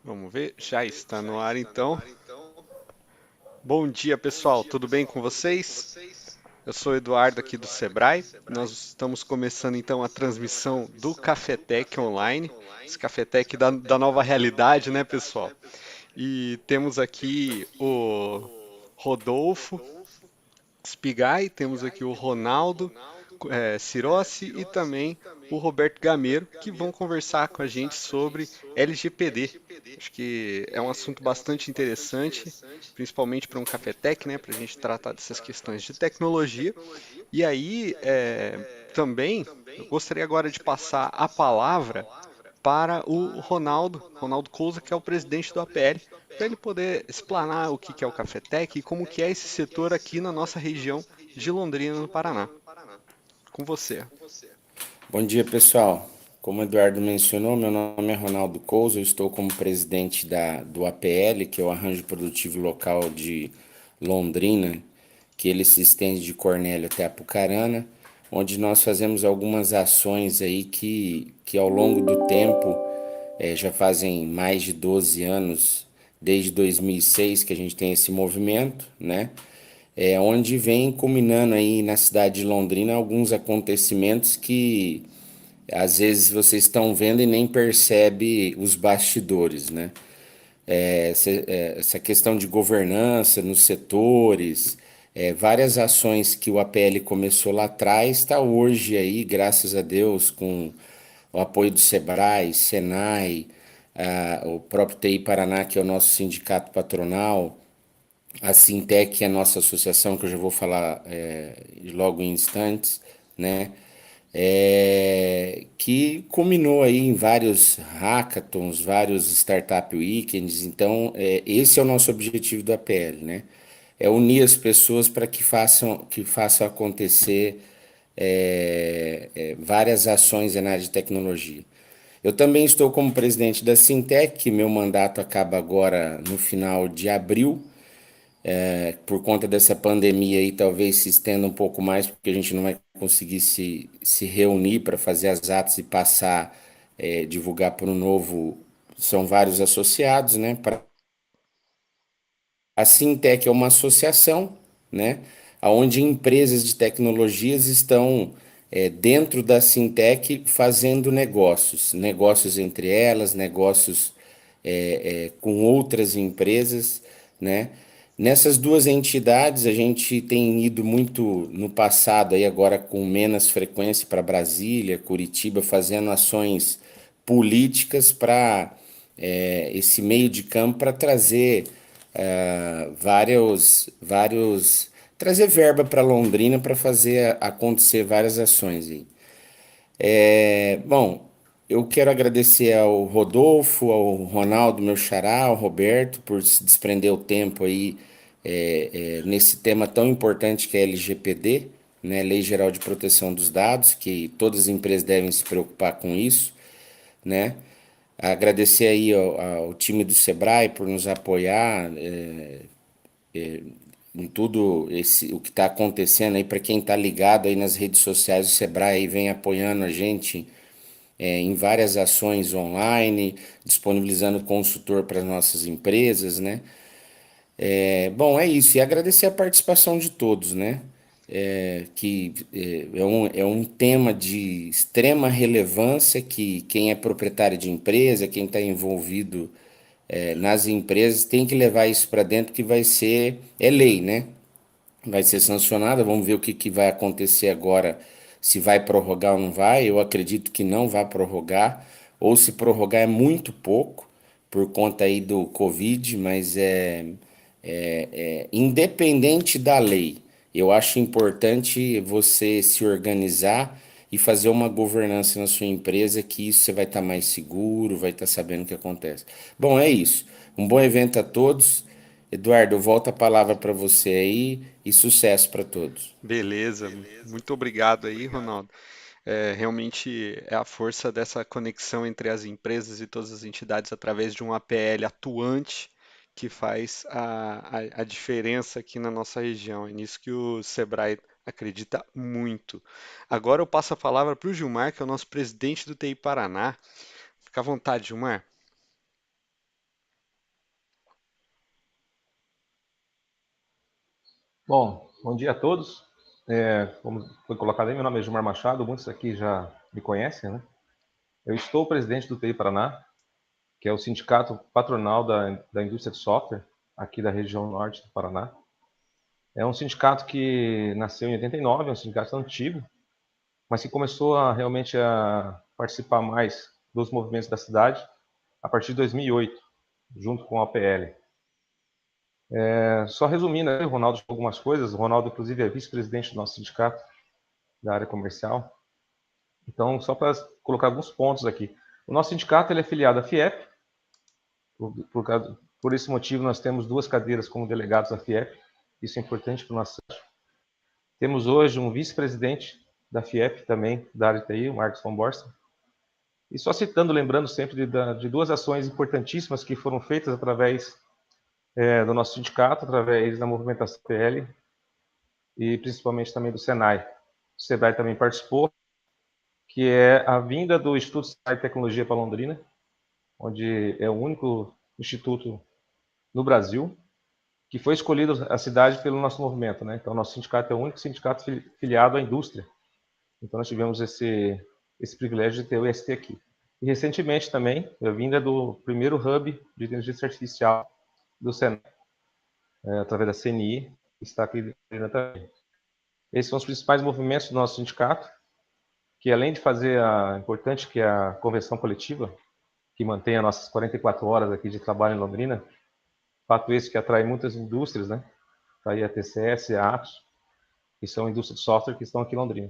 Vamos ver, já está no ar então. Bom dia pessoal, tudo bem com vocês? Eu sou o Eduardo aqui do Sebrae. Nós estamos começando então a transmissão do Cafetec Online, esse Cafetec da nova realidade, né pessoal? E temos aqui o Rodolfo Spigai, temos aqui o Ronaldo Cirossi e também o Roberto Gameiro, que vão conversar com a gente sobre LGPD. Acho que é um assunto bastante interessante, principalmente para um cafetec, né, para a gente tratar dessas questões de tecnologia. E aí, também, eu gostaria agora de passar a palavra para o Ronaldo Cousa, que é o presidente do APL, para ele poder explanar o que é o Cafetec e como que é esse setor aqui na nossa região de Londrina, no Paraná. Com você. Bom dia, pessoal. Como o Eduardo mencionou, meu nome é Ronaldo Couso, eu estou como presidente do APL, que é o Arranjo Produtivo Local de Londrina, que ele se estende de Cornélio até Apucarana, onde nós fazemos algumas ações aí que ao longo do tempo, já fazem mais de 12 anos, desde 2006 que a gente tem esse movimento, né? Onde vem culminando aí na cidade de Londrina alguns acontecimentos que às vezes vocês estão vendo e nem percebe os bastidores, né? Essa questão de governança nos setores, várias ações que o APL começou lá atrás, está hoje aí, graças a Deus, com o apoio do Sebrae, Senai, o próprio TI Paraná, que é o nosso sindicato patronal, a Sintec, que é a nossa associação, que eu já vou falar logo em instantes, né? Que culminou aí em vários hackathons, vários startup weekends. Então, esse é o nosso objetivo do APL, né? É unir as pessoas para que façam acontecer várias ações na área de tecnologia. Eu também estou como presidente da Sintec, que meu mandato acaba agora no final de abril. Por conta dessa pandemia aí, talvez se estenda um pouco mais, porque a gente não vai conseguir se reunir para fazer as atas e passar, divulgar por um novo. São vários associados, né? A Sintec é uma associação, né? Onde empresas de tecnologias estão dentro da Sintec fazendo negócios, negócios entre elas, negócios com outras empresas, né? Nessas duas entidades a gente tem ido muito no passado aí agora com menos frequência para Brasília, Curitiba, fazendo ações políticas para esse meio de campo para trazer trazer verba para Londrina para fazer acontecer várias ações aí. Bom, eu quero agradecer ao Rodolfo, ao Ronaldo, meu xará, ao Roberto, por se desprender o tempo aí nesse tema tão importante que é LGPD, né, Lei Geral de Proteção dos Dados, que todas as empresas devem se preocupar com isso, né? Agradecer aí ao time do Sebrae por nos apoiar em tudo o que está acontecendo aí. Para quem está ligado aí nas redes sociais, o Sebrae aí vem apoiando a gente em várias ações online, disponibilizando consultor para as nossas empresas, né? Bom, é isso. E agradecer a participação de todos, né? É um tema de extrema relevância que quem é proprietário de empresa, quem está envolvido nas empresas, tem que levar isso para dentro, que é lei, né? Vai ser sancionada. Vamos ver o que vai acontecer agora, se vai prorrogar ou não vai. Eu acredito que não vai prorrogar, ou se prorrogar é muito pouco, por conta aí do Covid, mas independente da lei, eu acho importante você se organizar e fazer uma governança na sua empresa, que isso você vai estar mais seguro, vai estar sabendo o que acontece. Bom, é isso. Um bom evento a todos. Eduardo, eu volto a palavra para você aí e sucesso para todos. Beleza, muito obrigado aí, Ronaldo. Realmente é a força dessa conexão entre as empresas e todas as entidades através de um APL atuante que faz a diferença aqui na nossa região. É nisso que o Sebrae acredita muito. Agora eu passo a palavra para o Gilmar, que é o nosso presidente do TI Paraná. Fica à vontade, Gilmar. Bom dia a todos. Como foi colocado aí, meu nome é Gilmar Machado, muitos aqui já me conhecem, né? Eu estou presidente do TI Paraná, que é o sindicato patronal da indústria de software aqui da região norte do Paraná. É um sindicato que nasceu em 89, é um sindicato antigo, mas que começou realmente a participar mais dos movimentos da cidade a partir de 2008, junto com a APL. Só resumindo, o Ronaldo falou algumas coisas. O Ronaldo, inclusive, é vice-presidente do nosso sindicato da área comercial. Então, só para colocar alguns pontos aqui. O nosso sindicato ele é filiado à FIEP. Por esse motivo, nós temos 2 cadeiras como delegados da FIEP. Isso é importante para o nosso site. Temos hoje um vice-presidente da FIEP também, da área de TI, o Marcos von Borsten. E só citando, lembrando sempre de 2 ações importantíssimas que foram feitas através do nosso sindicato, através da movimentação PL e principalmente também do Senai. O Sebrae também participou, que é a vinda do Instituto Senai de Tecnologia para Londrina, onde é o único instituto no Brasil que foi escolhido a cidade pelo nosso movimento, né? Então, nosso sindicato é o único sindicato filiado à indústria. Então, nós tivemos esse privilégio de ter o IST aqui. E, recentemente, também, a vinda do primeiro hub de inteligência artificial do Senai, através da CNI, que está aqui também. Esses são os principais movimentos do nosso sindicato, que além de fazer importante que é a convenção coletiva, que mantém as nossas 44 horas aqui de trabalho em Londrina, fato esse que atrai muitas indústrias, né? Está aí a TCS, a Atos, que são indústrias de software que estão aqui em Londrina.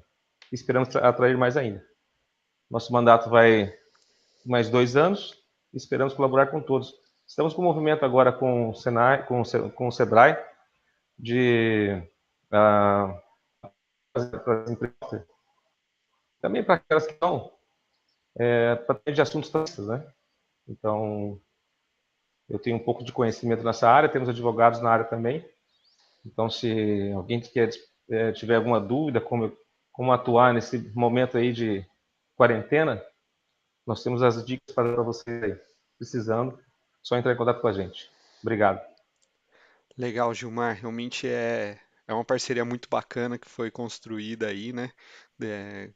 E esperamos atrair mais ainda. Nosso mandato vai mais 2 anos e esperamos colaborar com todos. Estamos com um movimento agora com o Senai, com o Sebrae, de para as empresas, também para aquelas que estão para de assuntos trabalhistas, né? Então, eu tenho um pouco de conhecimento nessa área, temos advogados na área também. Então, se alguém tiver alguma dúvida como atuar nesse momento aí de quarentena, nós temos as dicas para vocês aí. Precisando, só entrar em contato com a gente. Obrigado. Legal, Gilmar. Realmente é uma parceria muito bacana que foi construída aí, né?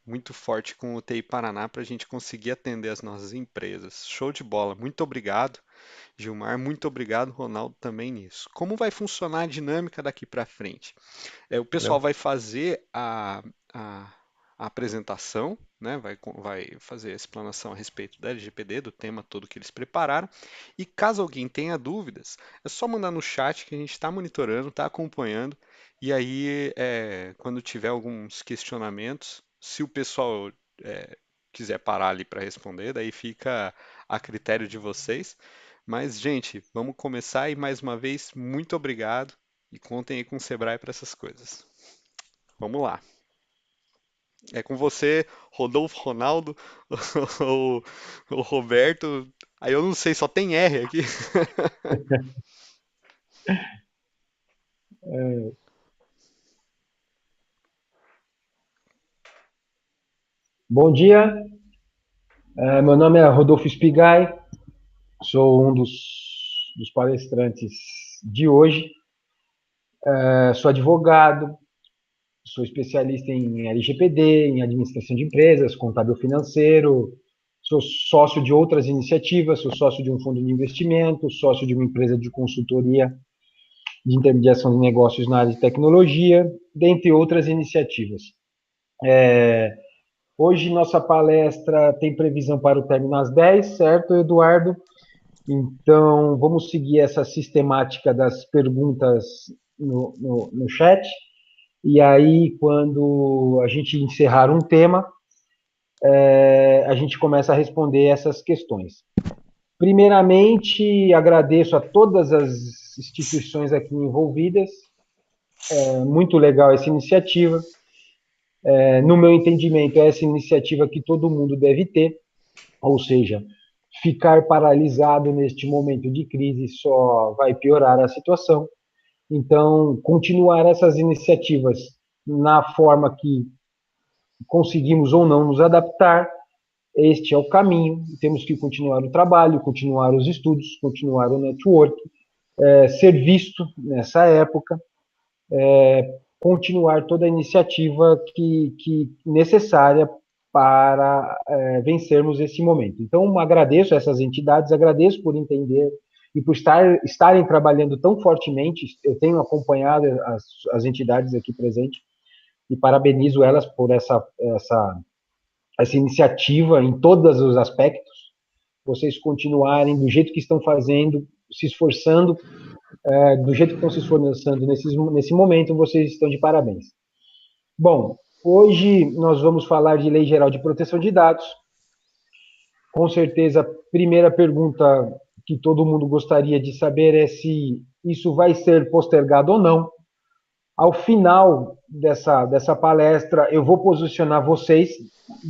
Muito forte com o TI Paraná para a gente conseguir atender as nossas empresas. Show de bola. Muito obrigado, Gilmar. Muito obrigado, Ronaldo, também nisso. Como vai funcionar a dinâmica daqui para frente? O pessoal Valeu. vai fazer a apresentação, né? Vai fazer a explanação a respeito da LGPD, do tema todo que eles prepararam. E caso alguém tenha dúvidas, é só mandar no chat que a gente está monitorando, está acompanhando. E aí, quando tiver alguns questionamentos, se o pessoal quiser parar ali para responder, daí fica a critério de vocês. Mas, gente, vamos começar e mais uma vez, muito obrigado e contem aí com o Sebrae para essas coisas. Vamos lá. É com você, Rodolfo, Ronaldo, o, o Roberto. Aí eu não sei, só tem R aqui. Bom dia, meu nome é Rodolfo Spigai, sou um dos palestrantes de hoje. Sou advogado, sou especialista em LGPD, em administração de empresas, contábil financeiro, sou sócio de outras iniciativas, sou sócio de um fundo de investimento, sócio de uma empresa de consultoria de intermediação de negócios na área de tecnologia, dentre outras iniciativas. Hoje nossa palestra tem previsão para o término às 10, certo, Eduardo? Então, vamos seguir essa sistemática das perguntas no chat. E aí, quando a gente encerrar um tema, a gente começa a responder essas questões. Primeiramente, agradeço a todas as instituições aqui envolvidas. Muito legal essa iniciativa. No meu entendimento, é essa iniciativa que todo mundo deve ter, ou seja, ficar paralisado neste momento de crise só vai piorar a situação. Então, continuar essas iniciativas na forma que conseguimos ou não nos adaptar, este é o caminho. Temos que continuar o trabalho, continuar os estudos, continuar o network, ser visto nessa época. continuar toda a iniciativa que necessária para vencermos esse momento. Então, agradeço a essas entidades, agradeço por entender e por estarem trabalhando tão fortemente. Eu tenho acompanhado as entidades aqui presentes e parabenizo elas por essa iniciativa em todos os aspectos. Vocês continuarem do jeito que estão fazendo, se esforçando, do jeito que estão se esforçando nesse momento, vocês estão de parabéns. Bom, hoje nós vamos falar de Lei Geral de Proteção de Dados. Com certeza, a primeira pergunta que todo mundo gostaria de saber é se isso vai ser postergado ou não. Ao final dessa palestra, eu vou posicionar vocês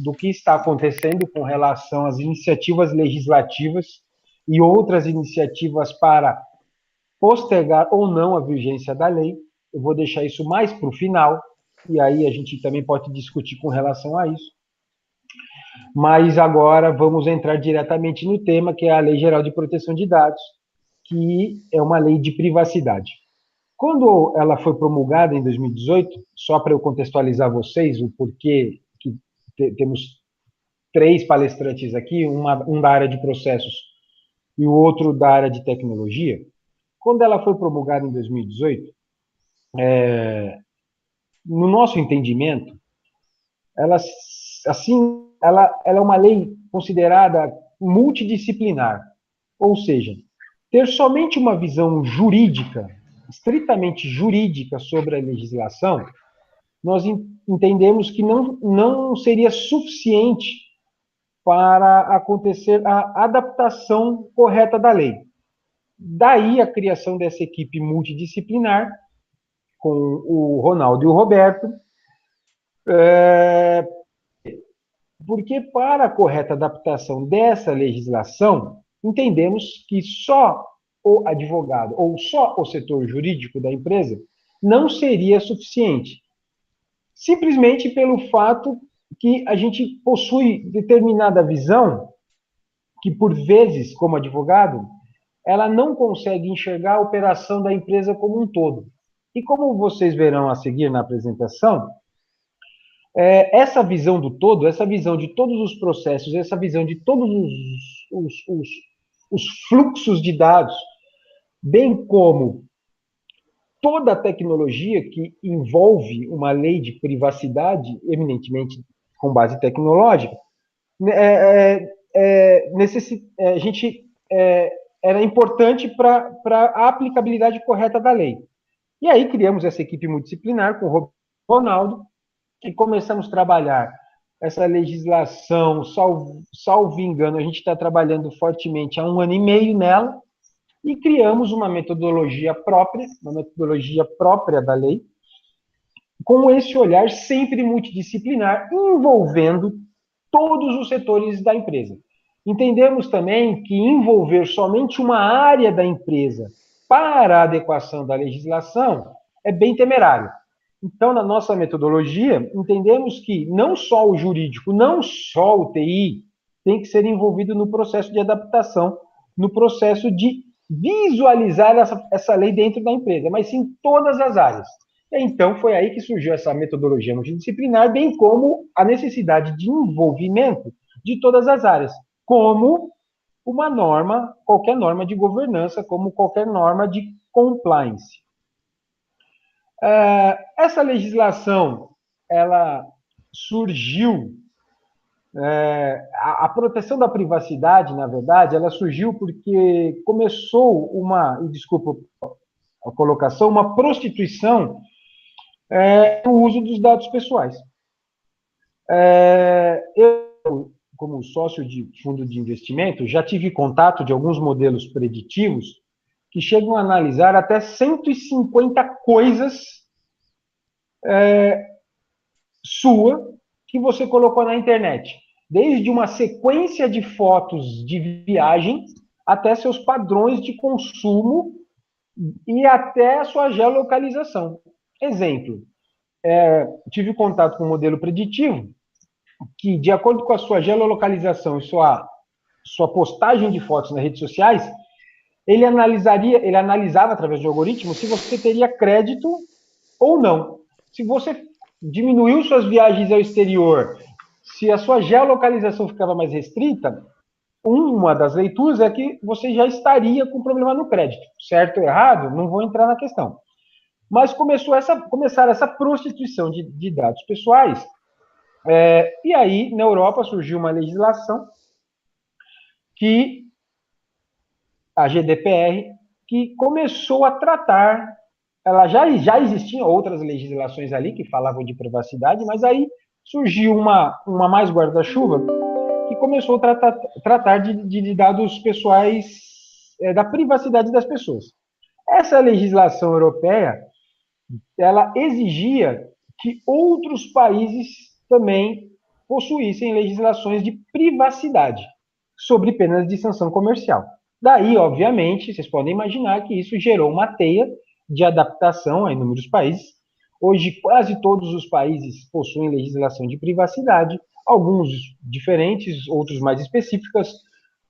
do que está acontecendo com relação às iniciativas legislativas e outras iniciativas para postergar ou não a vigência da lei. Eu vou deixar isso mais para o final, e aí a gente também pode discutir com relação a isso. Mas agora vamos entrar diretamente no tema, que é a Lei Geral de Proteção de Dados, que é uma lei de privacidade. Quando ela foi promulgada em 2018, só para eu contextualizar vocês o porquê que temos 3 palestrantes aqui, um da área de processos e o outro da área de tecnologia. Quando ela foi promulgada em 2018, no nosso entendimento, ela é uma lei considerada multidisciplinar, ou seja, ter somente uma visão jurídica, estritamente jurídica sobre a legislação, nós entendemos que não seria suficiente para acontecer a adaptação correta da lei. Daí a criação dessa equipe multidisciplinar, com o Ronaldo e o Roberto, porque para a correta adaptação dessa legislação, entendemos que só o advogado ou só o setor jurídico da empresa não seria suficiente. Simplesmente pelo fato que a gente possui determinada visão que, por vezes, como advogado, ela não consegue enxergar a operação da empresa como um todo. E como vocês verão a seguir na apresentação, essa visão do todo, essa visão de todos os processos, essa visão de todos os fluxos de dados, bem como toda a tecnologia que envolve uma lei de privacidade, eminentemente com base tecnológica, era importante para a aplicabilidade correta da lei. E aí criamos essa equipe multidisciplinar com o Ronaldo e começamos a trabalhar essa legislação, salvo engano, a gente está trabalhando fortemente há 1 ano e meio nela, e criamos uma metodologia própria da lei, com esse olhar sempre multidisciplinar, envolvendo todos os setores da empresa. Entendemos também que envolver somente uma área da empresa para a adequação da legislação é bem temerário. Então, na nossa metodologia, entendemos que não só o jurídico, não só o TI, tem que ser envolvido no processo de adaptação, no processo de visualizar essa lei dentro da empresa, mas sim todas as áreas. Então, foi aí que surgiu essa metodologia multidisciplinar, bem como a necessidade de envolvimento de todas as áreas, como uma norma, qualquer norma de governança, como qualquer norma de compliance. Essa legislação, ela surgiu, a proteção da privacidade, na verdade, ela surgiu porque começou desculpa a colocação, uma prostituição no uso dos dados pessoais. Eu, como sócio de fundo de investimento, já tive contato de alguns modelos preditivos que chegam a analisar até 150 coisas sua que você colocou na internet. Desde uma sequência de fotos de viagem até seus padrões de consumo e até a sua geolocalização. Exemplo, tive contato com um modelo preditivo que, de acordo com a sua geolocalização e sua postagem de fotos nas redes sociais, ele analisava através do algoritmo se você teria crédito ou não. Se você diminuiu suas viagens ao exterior, se a sua geolocalização ficava mais restrita, uma das leituras é que você já estaria com problema no crédito. Certo ou errado, não vou entrar na questão. Mas começaram essa prostituição de dados pessoais, e aí, na Europa, surgiu uma legislação que, a GDPR, que começou a tratar, ela já existiam outras legislações ali que falavam de privacidade, mas aí surgiu uma mais guarda-chuva que começou a tratar de dados pessoais, da privacidade das pessoas. Essa legislação europeia, ela exigia que outros países também possuíssem legislações de privacidade, sobre penas de sanção comercial. Daí, obviamente, vocês podem imaginar que isso gerou uma teia de adaptação a inúmeros países. Hoje, quase todos os países possuem legislação de privacidade, alguns diferentes, outros mais específicas.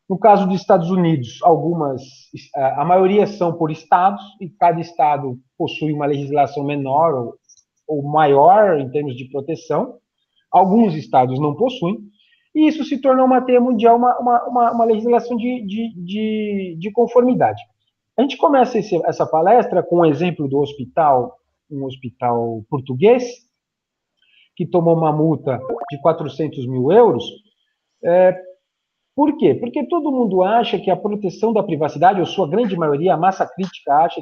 No caso dos Estados Unidos, a maioria são por estados, e cada estado possui uma legislação menor ou maior em termos de proteção. Alguns estados não possuem, e isso se tornou uma teia mundial, uma legislação de conformidade. A gente começa essa palestra com um exemplo do hospital, um hospital português, que tomou uma multa de 400 mil euros. Por quê? Porque todo mundo acha que a proteção da privacidade, ou sua grande maioria, a massa crítica, acha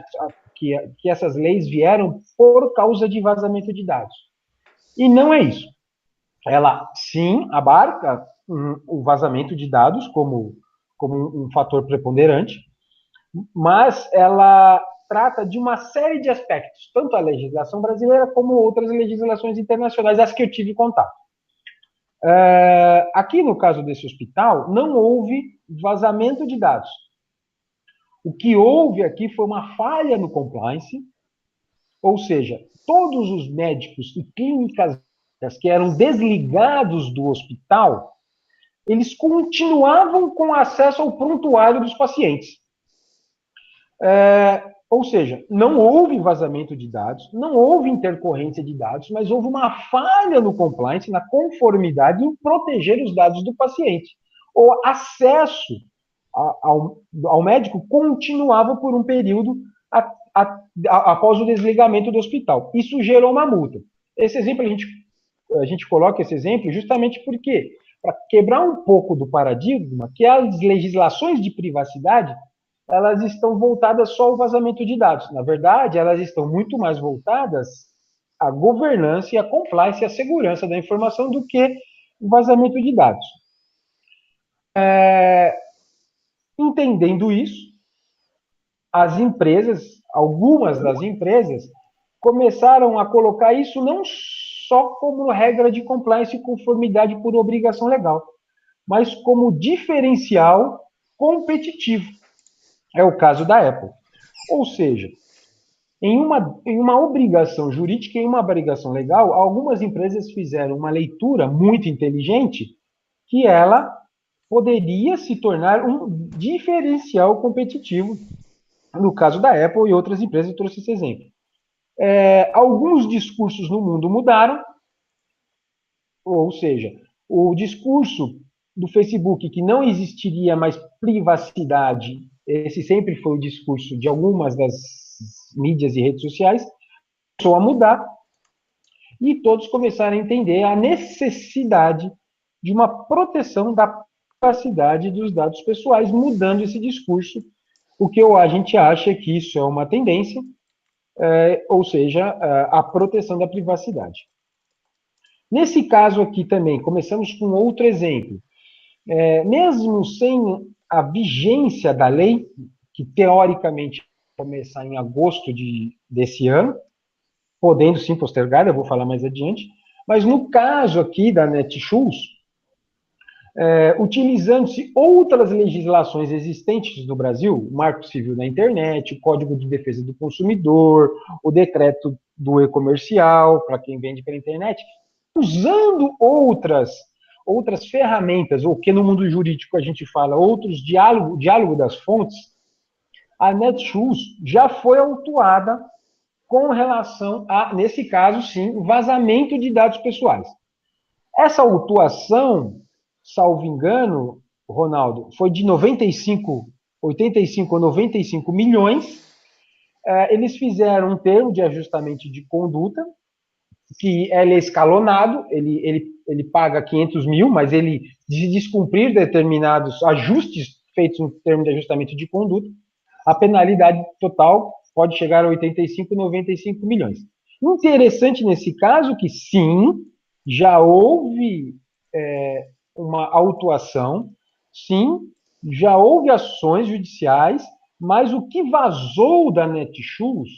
que essas leis vieram por causa de vazamento de dados. E não é isso. Ela, sim, abarca o vazamento de dados como um fator preponderante, mas ela trata de uma série de aspectos, tanto a legislação brasileira como outras legislações internacionais, as que eu tive contato. Aqui, no caso desse hospital, não houve vazamento de dados. O que houve aqui foi uma falha no compliance, ou seja, todos os médicos e clínicas que eram desligados do hospital, eles continuavam com acesso ao prontuário dos pacientes. Ou seja, não houve vazamento de dados, não houve intercorrência de dados, mas houve uma falha no compliance, na conformidade em proteger os dados do paciente. O acesso ao médico continuava por um período após o desligamento do hospital. Isso gerou uma multa. Esse exemplo, a gente coloca esse exemplo justamente porque, para quebrar um pouco do paradigma, que as legislações de privacidade, elas estão voltadas só ao vazamento de dados. Na verdade, elas estão muito mais voltadas à governança e à compliance e à segurança da informação do que o vazamento de dados. Entendendo isso, as empresas, algumas das empresas, começaram a colocar isso não só como regra de compliance e conformidade por obrigação legal, mas como diferencial competitivo. É o caso da Apple. Ou seja, em uma obrigação jurídica e em uma obrigação legal, algumas empresas fizeram uma leitura muito inteligente que ela poderia se tornar um diferencial competitivo. No caso da Apple e outras empresas, eu trouxe esse exemplo. Alguns discursos no mundo mudaram, ou seja, o discurso do Facebook que não existiria mais privacidade, esse sempre foi o discurso de algumas das mídias e redes sociais, começou a mudar e todos começaram a entender a necessidade de uma proteção da privacidade dos dados pessoais, mudando esse discurso, o que a gente acha que isso é uma tendência, ou seja, a proteção da privacidade. Nesse caso aqui também, começamos com outro exemplo. Mesmo sem a vigência da lei, que teoricamente vai começar em agosto desse ano, podendo sim postergar, eu vou falar mais adiante, mas no caso aqui da Netshoes, utilizando-se outras legislações existentes do Brasil, o Marco Civil da Internet, o Código de Defesa do Consumidor, o decreto do e-comercial, para quem vende pela internet, usando outras ferramentas, ou que no mundo jurídico a gente fala, outros diálogo das fontes, a Netshoes já foi autuada com relação a, nesse caso, sim, vazamento de dados pessoais. Essa autuação, salvo engano, Ronaldo, foi de 85 a 95 milhões. Eles fizeram um termo de ajustamento de conduta, que ele é escalonado, ele paga 500 mil, mas ele, se descumprir determinados ajustes feitos no termo de ajustamento de conduta, a penalidade total pode chegar a 85, 95 milhões. Interessante nesse caso que, sim, já houve uma autuação, sim, já houve ações judiciais, mas o que vazou da Netshoes,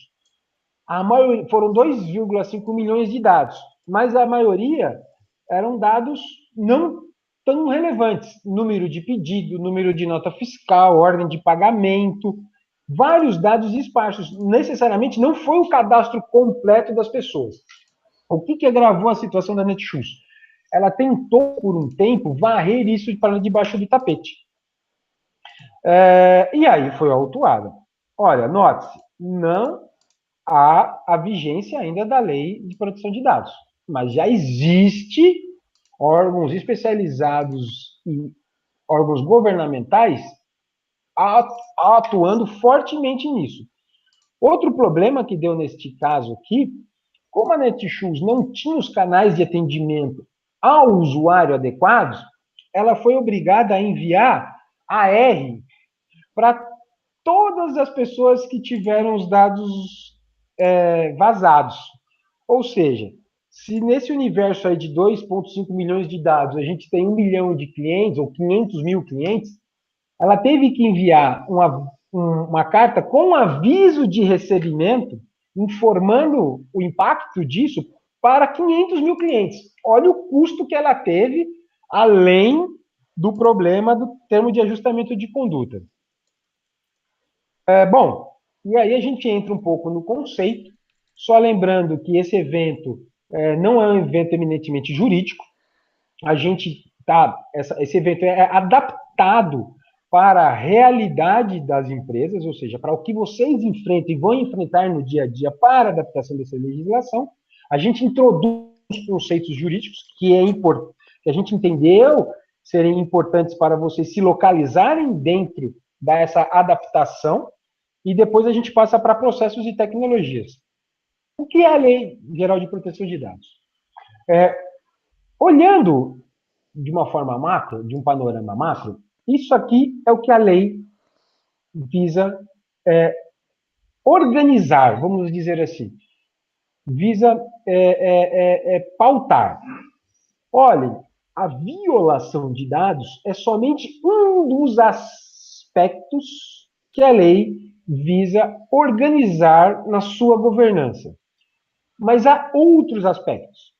foram 2,5 milhões de dados, mas a maioria eram dados não tão relevantes. Número de pedido, número de nota fiscal, ordem de pagamento, vários dados esparsos. Necessariamente não foi o cadastro completo das pessoas. O que agravou a situação da Netshoes? Ela tentou, por um tempo, varrer isso para debaixo do tapete. E aí foi autuada. Olha, note-se, não há a vigência ainda da lei de proteção de dados, mas já existe órgãos especializados e órgãos governamentais atuando fortemente nisso. Outro problema que deu neste caso aqui, como a Netshoes não tinha os canais de atendimento ao usuário adequados, ela foi obrigada a enviar AR para todas as pessoas que tiveram os dados vazados. Ou seja, se nesse universo aí de 2,5 milhões de dados a gente tem 1 milhão de clientes ou 500 mil clientes, ela teve que enviar uma carta com aviso de recebimento informando o impacto disso para 500 mil clientes. Olha o custo que ela teve, além do problema do termo de ajustamento de conduta. Bom, e aí a gente entra um pouco no conceito, só lembrando que esse evento não é um evento eminentemente jurídico, esse evento é adaptado para a realidade das empresas, ou seja, para o que vocês enfrentam e vão enfrentar no dia a dia para a adaptação dessa legislação. A gente introduz conceitos jurídicos que a gente entendeu serem importantes para vocês se localizarem dentro dessa adaptação, e depois a gente passa para processos e tecnologias. O que é a Lei Geral de Proteção de Dados? Olhando de uma forma macro, de um panorama macro, isso aqui é o que a lei visa organizar, vamos dizer assim. Visa pautar. Olhem, a violação de dados é somente um dos aspectos que a lei visa organizar na sua governança. Mas há outros aspectos,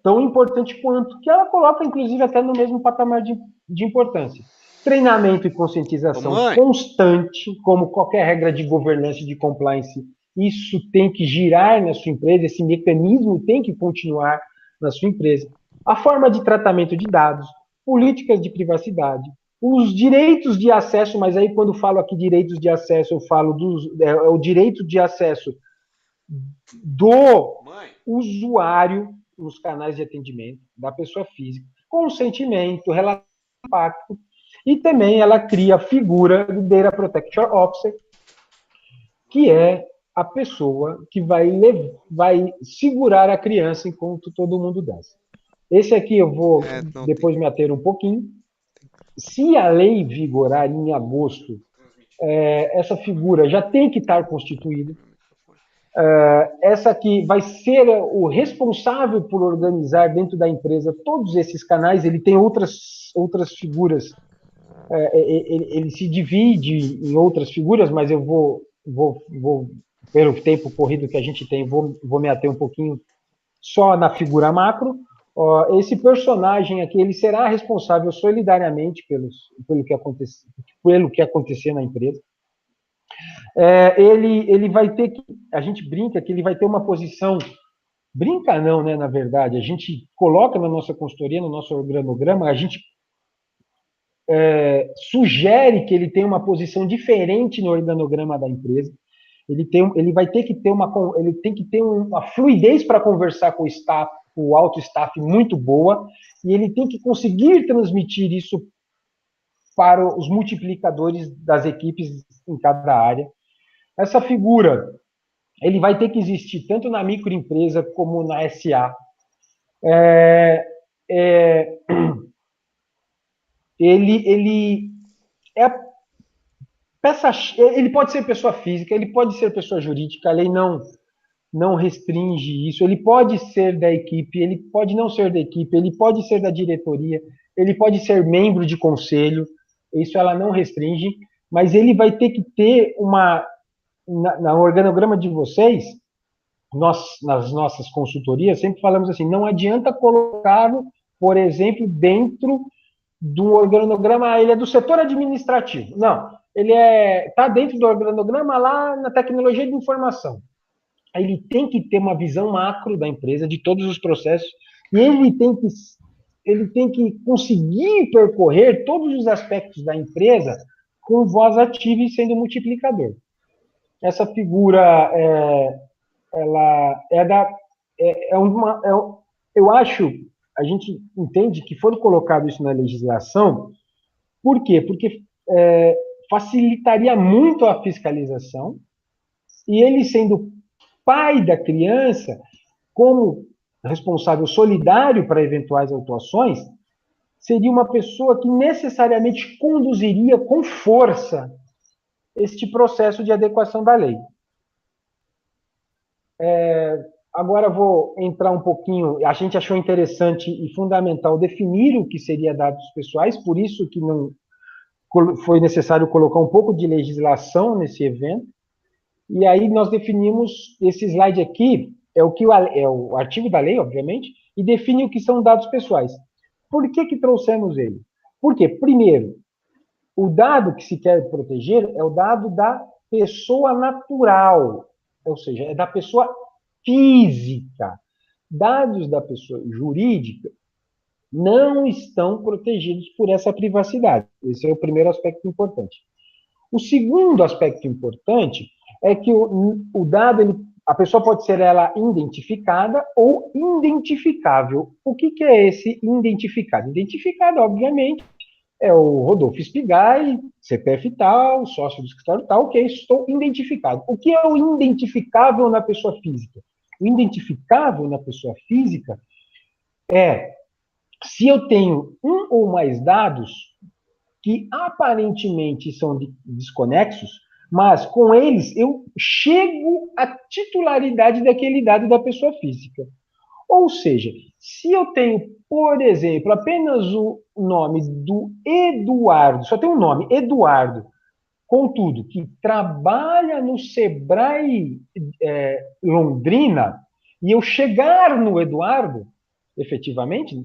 tão importante quanto, que ela coloca, inclusive, até no mesmo patamar de importância. Treinamento e conscientização constante, como qualquer regra de governança e de compliance, isso tem que girar na sua empresa, esse mecanismo tem que continuar na sua empresa. A forma de tratamento de dados, políticas de privacidade, os direitos de acesso, mas aí quando falo aqui direitos de acesso, eu falo o direito de acesso do usuário nos canais de atendimento, da pessoa física, consentimento, relação de impacto, e também ela cria a figura do Data Protection Officer, que é a pessoa que vai segurar a criança enquanto todo mundo dança. Esse aqui eu vou depois me ater um pouquinho. Se a lei vigorar em agosto, essa figura já tem que estar constituída. Essa aqui vai ser o responsável por organizar dentro da empresa todos esses canais. Ele tem outras figuras, ele se divide em outras figuras, mas eu vou pelo tempo corrido que a gente tem, vou me ater um pouquinho só na figura macro. Esse personagem aqui, ele será responsável solidariamente pelo que acontecer na empresa. Ele vai ter que, a gente brinca que ele vai ter uma posição, brinca não, né, na verdade, a gente coloca na nossa consultoria, no nosso organograma, a gente sugere que ele tenha uma posição diferente no organograma da empresa. Ele vai ter que ter ele tem que ter uma fluidez para conversar com o staff, o alto staff muito boa, e ele tem que conseguir transmitir isso para os multiplicadores das equipes em cada área. Essa figura, ele vai ter que existir tanto na microempresa como na SA. Ele é peça, ele pode ser pessoa física, ele pode ser pessoa jurídica, a lei não restringe isso, ele pode ser da equipe, ele pode não ser da equipe, ele pode ser da diretoria, ele pode ser membro de conselho, isso ela não restringe, mas ele vai ter que ter no organograma de vocês, nas nossas consultorias, sempre falamos assim, não adianta colocá-lo, por exemplo, dentro do organograma, ele é do setor administrativo. Não, ele está dentro do organograma lá na tecnologia de informação. Ele tem que ter uma visão macro da empresa, de todos os processos, e ele tem que conseguir percorrer todos os aspectos da empresa com voz ativa e sendo multiplicador. Essa figura, ela eu acho, a gente entende que foi colocado isso na legislação, por quê? Porque facilitaria muito a fiscalização, e ele sendo pai da criança, como responsável solidário para eventuais autuações, seria uma pessoa que necessariamente conduziria com força este processo de adequação da lei. Agora vou entrar um pouquinho, a gente achou interessante e fundamental definir o que seria dados pessoais, por isso que não foi necessário colocar um pouco de legislação nesse evento, e aí nós definimos, esse slide aqui é o artigo da lei, obviamente, e define o que são dados pessoais. Por que trouxemos ele? Porque, primeiro, o dado que se quer proteger é o dado da pessoa natural, ou seja, é da pessoa física. Dados da pessoa jurídica não estão protegidos por essa privacidade. Esse é o primeiro aspecto importante. O segundo aspecto importante é que o dado, a pessoa pode ser ela identificada ou identificável. O que é esse identificado? Identificado, obviamente, é o Rodolfo Spigai, CPF tal, sócio do escritório tal, ok, estou identificado. O que é o identificável na pessoa física? O identificável na pessoa física é se eu tenho um ou mais dados que aparentemente são desconexos, mas com eles eu chego à titularidade daquele dado da pessoa física. Ou seja, se eu tenho, por exemplo, apenas o nome do Eduardo, só tem um nome, Eduardo, contudo, que trabalha no Sebrae Londrina, e eu chegar no Eduardo, efetivamente,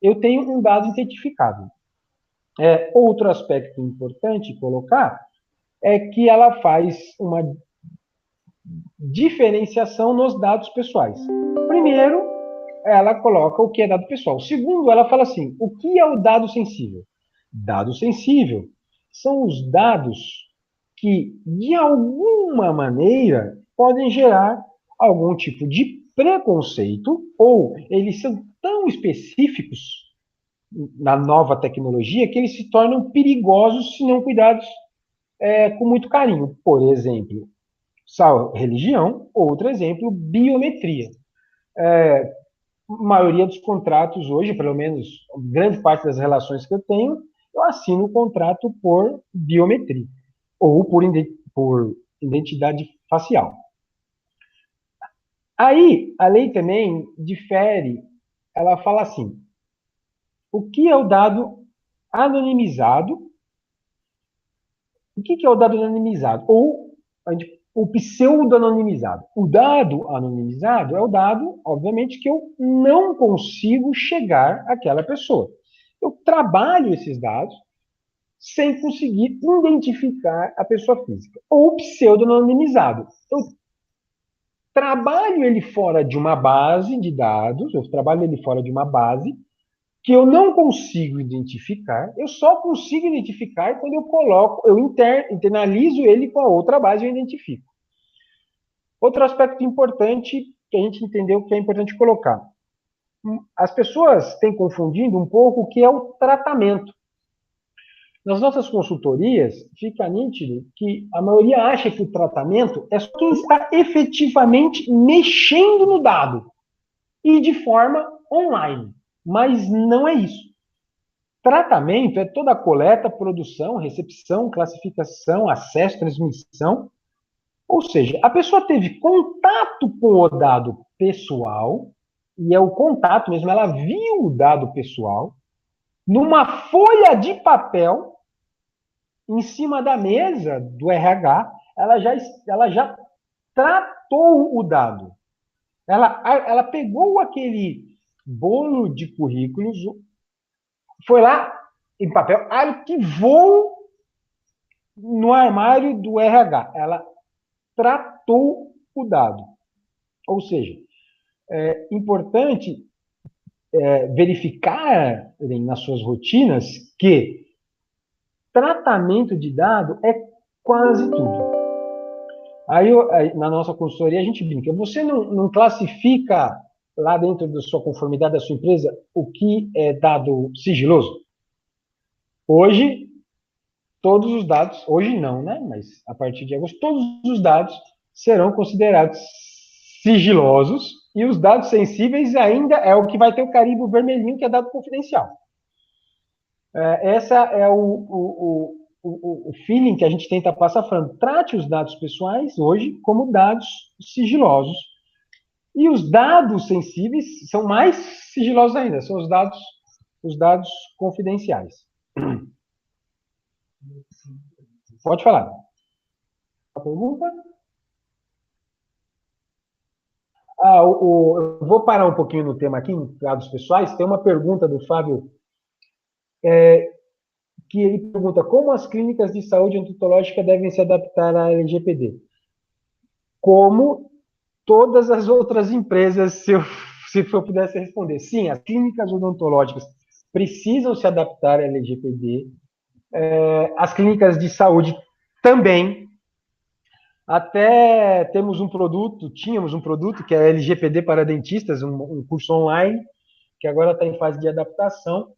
eu tenho um dado identificável. Outro aspecto importante colocar é que ela faz uma diferenciação nos dados pessoais. Primeiro, ela coloca o que é dado pessoal. Segundo, ela fala assim, o que é o dado sensível? Dado sensível são os dados que, de alguma maneira, podem gerar algum tipo de preconceito, ou eles são tão específicos na nova tecnologia que eles se tornam perigosos se não cuidados com muito carinho. Por exemplo, religião, outro exemplo, biometria. A maioria dos contratos hoje, pelo menos grande parte das relações que eu tenho, eu assino o contrato por biometria, ou por identidade facial. Aí, a lei também difere, ela fala assim, o que é o dado anonimizado? O que é o dado anonimizado? Ou o pseudo-anonimizado. O dado anonimizado é o dado, obviamente, que eu não consigo chegar àquela pessoa. Eu trabalho esses dados sem conseguir identificar a pessoa física. Ou pseudo-anonimizado. Eu trabalho ele fora de uma base de dados, eu trabalho ele fora de uma base que eu não consigo identificar, eu só consigo identificar quando eu internalizo ele com a outra base e eu identifico. Outro aspecto importante que a gente entendeu que é importante colocar. As pessoas têm confundindo um pouco o que é o tratamento. Nas nossas consultorias, fica nítido que a maioria acha que o tratamento é só quem está efetivamente mexendo no dado e de forma online. Mas não é isso. Tratamento é toda a coleta, produção, recepção, classificação, acesso, transmissão. Ou seja, a pessoa teve contato com o dado pessoal, e é o contato mesmo, ela viu o dado pessoal, numa folha de papel, em cima da mesa do RH, ela já tratou o dado. Ela pegou aquele bolo de currículos, foi lá em papel, arquivou no armário do RH. Ela tratou o dado. Ou seja, é importante verificarem nas suas rotinas que tratamento de dado é quase tudo. Aí, na nossa consultoria, a gente brinca. Você não classifica lá dentro da sua conformidade da sua empresa o que é dado sigiloso? Hoje, todos os dados, hoje não, né? Mas a partir de agosto, todos os dados serão considerados sigilosos e os dados sensíveis ainda é o que vai ter o carimbo vermelhinho, que é dado confidencial. Essa é o feeling que a gente tenta passar falando. Trate os dados pessoais hoje como dados sigilosos. E os dados sensíveis são mais sigilosos ainda, são os dados confidenciais. Pode falar. A pergunta? Eu vou parar um pouquinho no tema aqui, em dados pessoais. Tem uma pergunta do Fábio, que ele pergunta como as clínicas de saúde odontológica devem se adaptar à LGPD. Como todas as outras empresas, se eu pudesse responder. Sim, as clínicas odontológicas precisam se adaptar à LGPD. As clínicas de saúde também. Até tínhamos um produto que é LGPD para dentistas, um curso online, que agora está em fase de adaptação,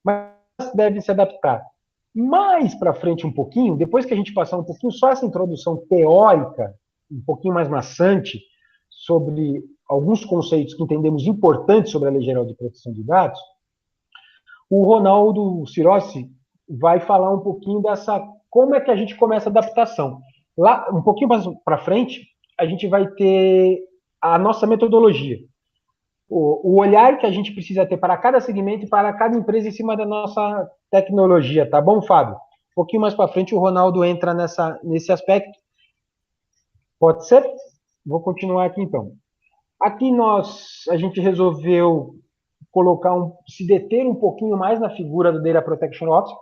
mas deve se adaptar. Mais para frente um pouquinho, depois que a gente passar um pouquinho, só essa introdução teórica, um pouquinho mais maçante, sobre alguns conceitos que entendemos importantes sobre a Lei Geral de Proteção de Dados, o Ronaldo Cirossi vai falar um pouquinho como é que a gente começa a adaptação. Lá, um pouquinho mais para frente, a gente vai ter a nossa metodologia. O olhar que a gente precisa ter para cada segmento e para cada empresa em cima da nossa tecnologia, tá bom, Fábio? Um pouquinho mais para frente, o Ronaldo entra nesse aspecto. Pode ser? Vou continuar aqui, então. Aqui a gente resolveu se deter um pouquinho mais na figura do Data Protection Officer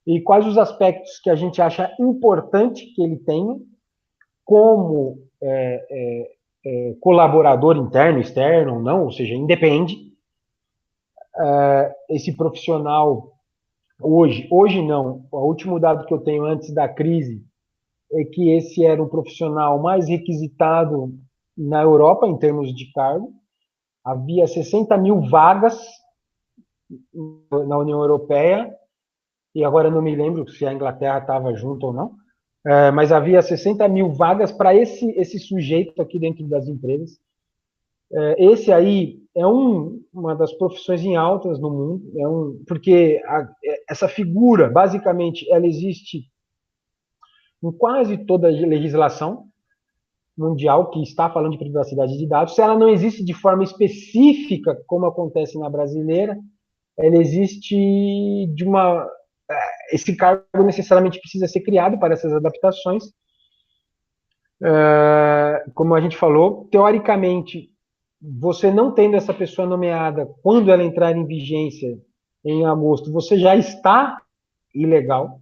e quais os aspectos que a gente acha importante que ele tenha como colaborador interno, externo ou não, ou seja, independe. Esse profissional, hoje não, o último dado que eu tenho antes da crise é que esse era o profissional mais requisitado na Europa, em termos de cargo. Havia 60 mil vagas na União Europeia, e agora não me lembro se a Inglaterra estava junto ou não, mas havia 60 mil vagas para esse sujeito aqui dentro das empresas. Esse aí é uma das profissões em altas no mundo, porque essa figura, basicamente, ela existe em quase toda a legislação mundial que está falando de privacidade de dados. Se ela não existe de forma específica, como acontece na brasileira, ela existe esse cargo necessariamente precisa ser criado para essas adaptações. Como a gente falou, teoricamente, você não tendo essa pessoa nomeada, quando ela entrar em vigência em agosto, você já está ilegal.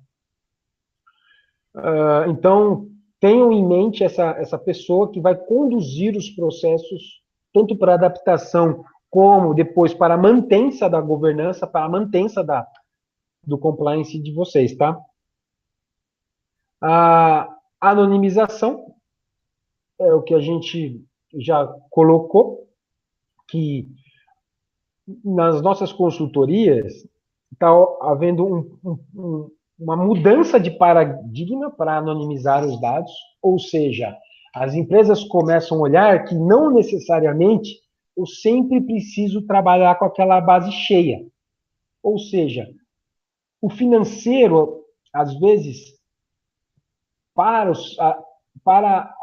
Então, tenham em mente essa pessoa que vai conduzir os processos, tanto para adaptação, como depois para a mantença da governança, para a mantença do compliance de vocês, tá? A anonimização, é o que a gente já colocou, que nas nossas consultorias está havendo uma mudança de paradigma para anonimizar os dados, ou seja, as empresas começam a olhar que não necessariamente eu sempre preciso trabalhar com aquela base cheia. Ou seja, o financeiro, às vezes, para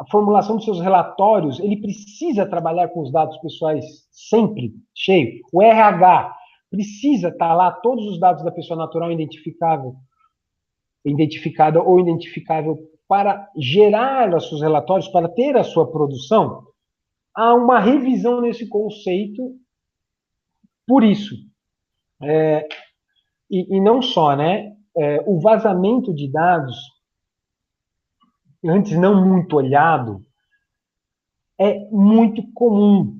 a formulação dos seus relatórios, ele precisa trabalhar com os dados pessoais sempre cheio. O RH precisa estar lá todos os dados da pessoa natural identificada ou identificável para gerar os seus relatórios, para ter a sua produção. Há uma revisão nesse conceito por isso. E não só, né? O vazamento de dados, antes não muito olhado, é muito comum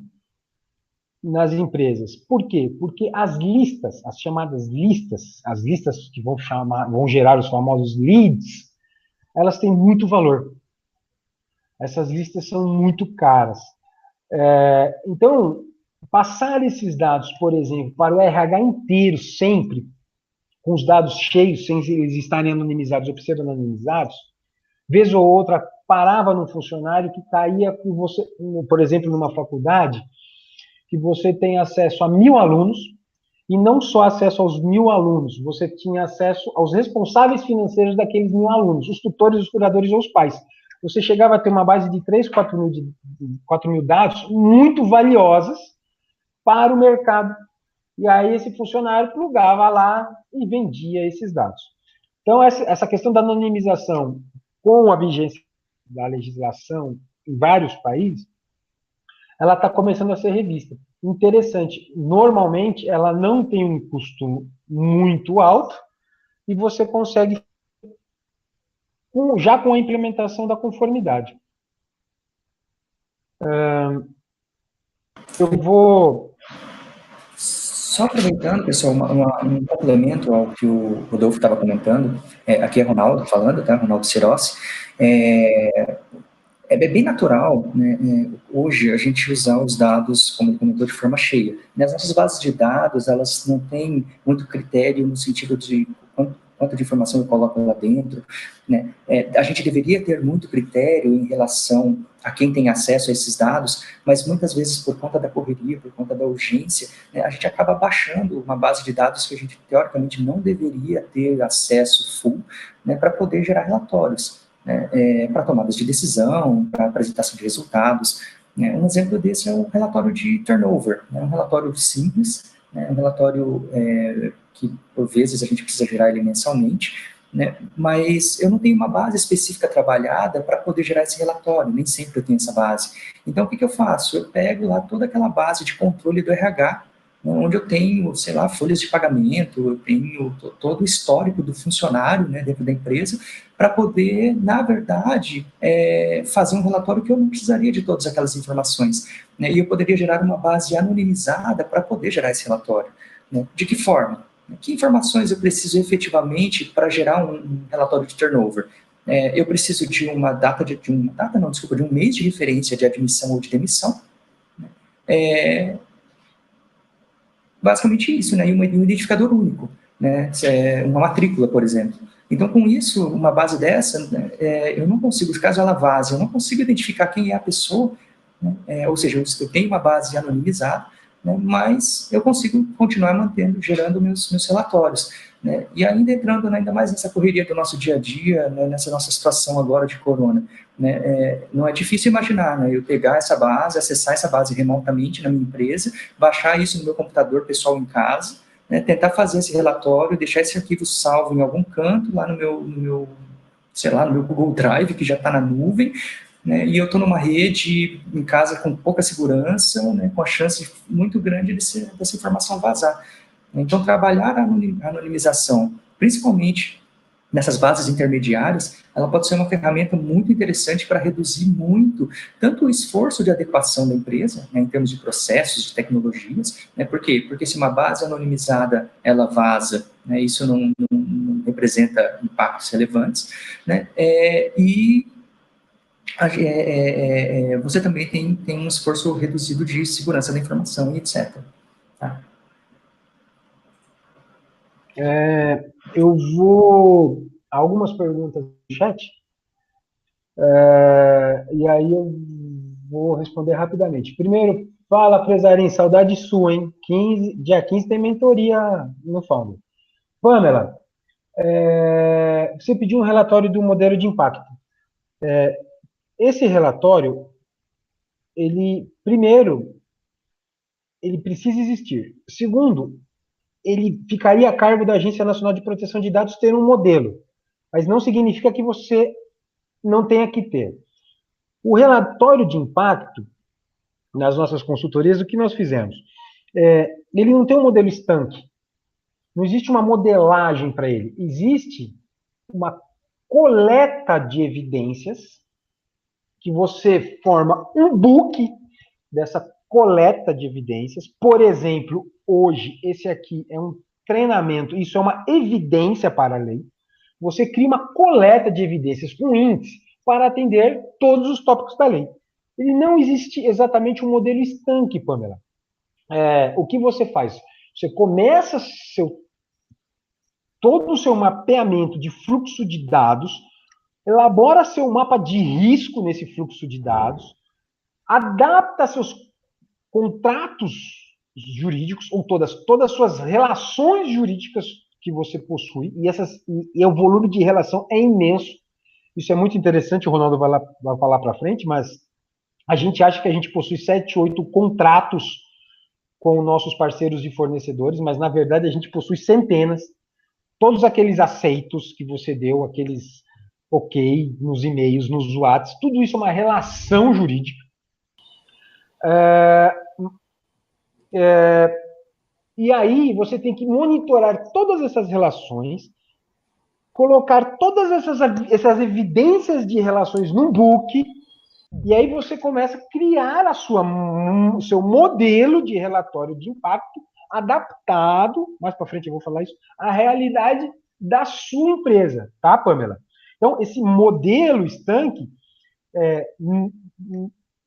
nas empresas. Por quê? Porque as listas, as chamadas listas, as listas que vão gerar os famosos leads, elas têm muito valor. Essas listas são muito caras. Então, passar esses dados, por exemplo, para o RH inteiro, sempre, com os dados cheios, sem eles estarem anonimizados ou pseudo-anonimizados, vez ou outra, parava num funcionário que caía com você, por exemplo, numa faculdade, que você tem acesso a 1.000 alunos, e não só acesso aos 1.000 alunos, você tinha acesso aos responsáveis financeiros daqueles 1.000 alunos, os tutores, os curadores ou os pais. Você chegava a ter uma base de 3, 4 mil dados muito valiosas para o mercado. E aí esse funcionário plugava lá e vendia esses dados. Então, essa questão da anonimização com a vigência da legislação em vários países, ela está começando a ser revista. Interessante, normalmente ela não tem um custo muito alto e você consegue, já com a implementação da conformidade. Eu vou... Só aproveitando, pessoal, um complemento ao que o Rodolfo estava comentando, aqui é Ronaldo falando, tá? Ronaldo Cirossi. É bem natural, né, hoje, a gente usar os dados, como ele comentou, de forma cheia. As nossas bases de dados, elas não têm muito critério no sentido de quanto de informação eu coloco lá dentro, né? A gente deveria ter muito critério em relação a quem tem acesso a esses dados, mas muitas vezes, por conta da correria, por conta da urgência, né, a gente acaba baixando uma base de dados que a gente, teoricamente, não deveria ter acesso full, né, para poder gerar relatórios. Para tomadas de decisão, para apresentação de resultados. Um exemplo desse é o relatório de turnover, um relatório simples, um relatório que, por vezes, a gente precisa gerar ele mensalmente, mas eu não tenho uma base específica trabalhada para poder gerar esse relatório, nem sempre eu tenho essa base. Então, o que eu faço? Eu pego lá toda aquela base de controle do RH, onde eu tenho, sei lá, folhas de pagamento, eu tenho todo o histórico do funcionário, né, dentro da empresa, para poder, na verdade, fazer um relatório que eu não precisaria de todas aquelas informações, né, e eu poderia gerar uma base anonimizada para poder gerar esse relatório. Né. De que forma? Que informações eu preciso efetivamente para gerar um relatório de turnover? Eu preciso de uma data, de um mês de referência de admissão ou de demissão, né. Basicamente isso, né? E um identificador único, né? Uma matrícula, por exemplo. Então, com isso, uma base dessa, eu não consigo, caso ela vaze, eu não consigo identificar quem é a pessoa, né? Ou seja, eu tenho uma base anonimizada, né? Mas eu consigo continuar gerando meus relatórios, né? E ainda entrando ainda mais nessa correria do nosso dia a dia, né? Nessa nossa situação agora de corona, né? Não é difícil imaginar, né? Eu pegar essa base, acessar essa base remotamente na minha empresa, baixar isso no meu computador pessoal em casa, né? Tentar fazer esse relatório, deixar esse arquivo salvo em algum canto lá no meu sei lá, no meu Google Drive, que já está na nuvem, né, e eu estou numa rede em casa com pouca segurança, né, com a chance muito grande dessa informação vazar. Então, trabalhar a anonimização, principalmente nessas bases intermediárias, ela pode ser uma ferramenta muito interessante para reduzir muito, tanto o esforço de adequação da empresa, né, em termos de processos, de tecnologias, né, por quê? Porque se uma base anonimizada, ela vaza, né, isso não representa impactos relevantes, né, e você também tem um esforço reduzido de segurança da informação e etc. Tá? Eu vou... Algumas perguntas no chat, e aí eu vou responder rapidamente. Primeiro, fala, Prezarim, saudade sua, hein? Dia 15 tem mentoria no Founder. Pamela, você pediu um relatório do modelo de impacto. Esse relatório, primeiro, ele precisa existir. Segundo, ele ficaria a cargo da Agência Nacional de Proteção de Dados ter um modelo, mas não significa que você não tenha que ter. O relatório de impacto, nas nossas consultorias, o que nós fizemos? Ele não tem um modelo estanque. Não existe uma modelagem para ele. Existe uma coleta de evidências que você forma um book dessa coleta de evidências. Por exemplo, hoje, esse aqui é um treinamento, isso é uma evidência para a lei. Você cria uma coleta de evidências com índice para atender todos os tópicos da lei. Ele não existe exatamente um modelo estanque, Pamela. O que você faz? Você começa todo o seu mapeamento de fluxo de dados, elabora seu mapa de risco nesse fluxo de dados, adapta seus contratos jurídicos, ou todas as suas relações jurídicas que você possui, e o volume de relação é imenso. Isso é muito interessante, o Ronaldo vai falar para frente, mas a gente acha que a gente possui 7, 8 contratos com nossos parceiros e fornecedores, mas na verdade a gente possui centenas. Todos aqueles aceitos que você deu, aqueles ok nos e-mails, nos WhatsApp, tudo isso é uma relação jurídica. E aí você tem que monitorar todas essas relações, colocar todas essas evidências de relações num book, e aí você começa a criar o seu modelo de relatório de impacto adaptado, mais para frente eu vou falar isso, à realidade da sua empresa, tá, Pamela? Então, esse modelo estanque,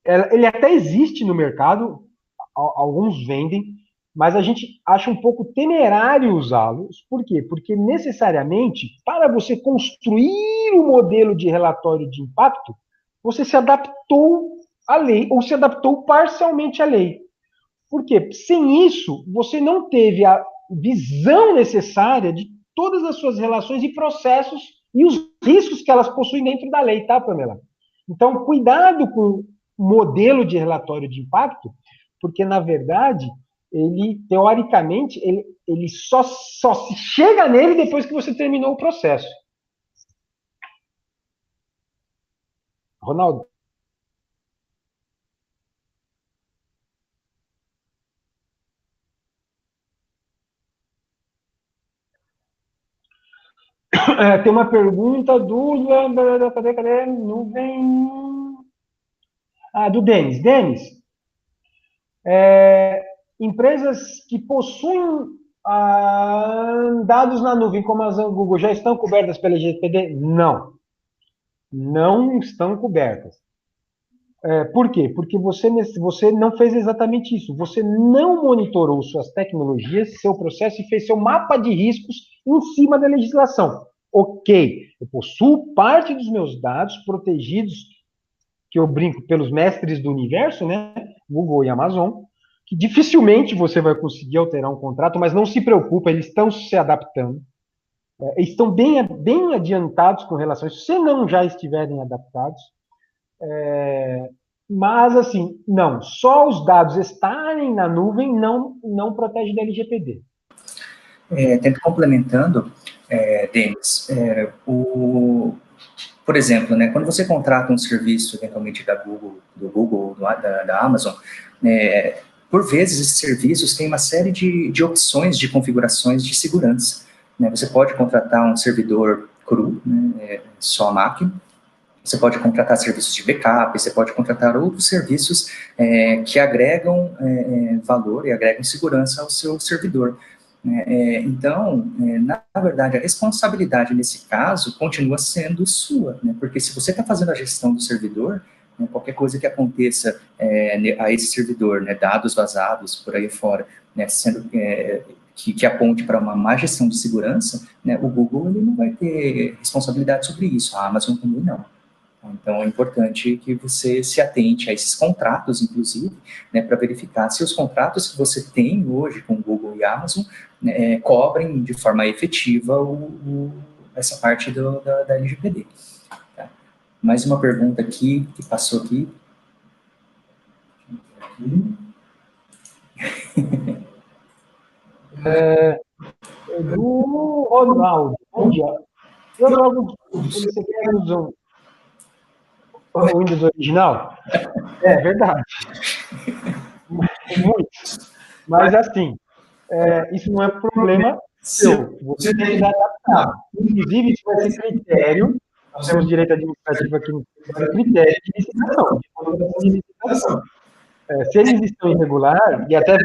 ele até existe no mercado, alguns vendem, mas a gente acha um pouco temerário usá-los. Por quê? Porque necessariamente, para você construir um modelo de relatório de impacto, você se adaptou à lei, ou se adaptou parcialmente à lei. Por quê? Sem isso, você não teve a visão necessária de todas as suas relações e processos e os riscos que elas possuem dentro da lei, tá, Pamela? Então, cuidado com o modelo de relatório de impacto, porque, na verdade, ele, teoricamente, ele só se chega nele depois que você terminou o processo. Ronaldo? Tem uma pergunta do... Cadê? Nuvem... do Denis. Denis, empresas que possuem dados na nuvem, como as Google, já estão cobertas pela LGPD? Não. Não estão cobertas. Por quê? Porque você não fez exatamente isso. Você não monitorou suas tecnologias, seu processo e fez seu mapa de riscos em cima da legislação. Ok, eu possuo parte dos meus dados protegidos, que eu brinco, pelos mestres do universo, né? Google e Amazon, que dificilmente você vai conseguir alterar um contrato, mas não se preocupa, eles estão se adaptando. Eles estão bem adiantados com relação a isso, se não já estiverem adaptados. Mas, assim, não, só os dados estarem na nuvem não protege da LGPD. Tento complementando, Denis, por exemplo, né, quando você contrata um serviço, eventualmente do Google, da Amazon, por vezes esses serviços têm uma série de opções de configurações de segurança. Né? Você pode contratar um servidor cru, né, só a máquina. Você pode contratar serviços de backup, você pode contratar outros serviços que agregam valor e agregam segurança ao seu servidor. Então, na verdade, a responsabilidade nesse caso continua sendo sua, né? Porque se você está fazendo a gestão do servidor, né, qualquer coisa que aconteça a esse servidor, né, dados vazados por aí fora, né, sendo que aponte para uma má gestão de segurança, né, o Google ele não vai ter responsabilidade sobre isso, a Amazon também não. Então, é importante que você se atente a esses contratos, inclusive, né, para verificar se os contratos que você tem hoje com Google e Amazon, né, cobrem de forma efetiva essa parte da LGPD. Tá? Mais uma pergunta aqui, que passou aqui. Do Ronaldo. Bom dia. Eu logo, você quer usar o Windows original? É verdade. Muito. Mas, assim, isso não é problema seu. Você tem que se adaptar. Inclusive, isso vai ser critério. Nós temos direito administrativo aqui no critério de licitação. Se eles estão irregulares, e até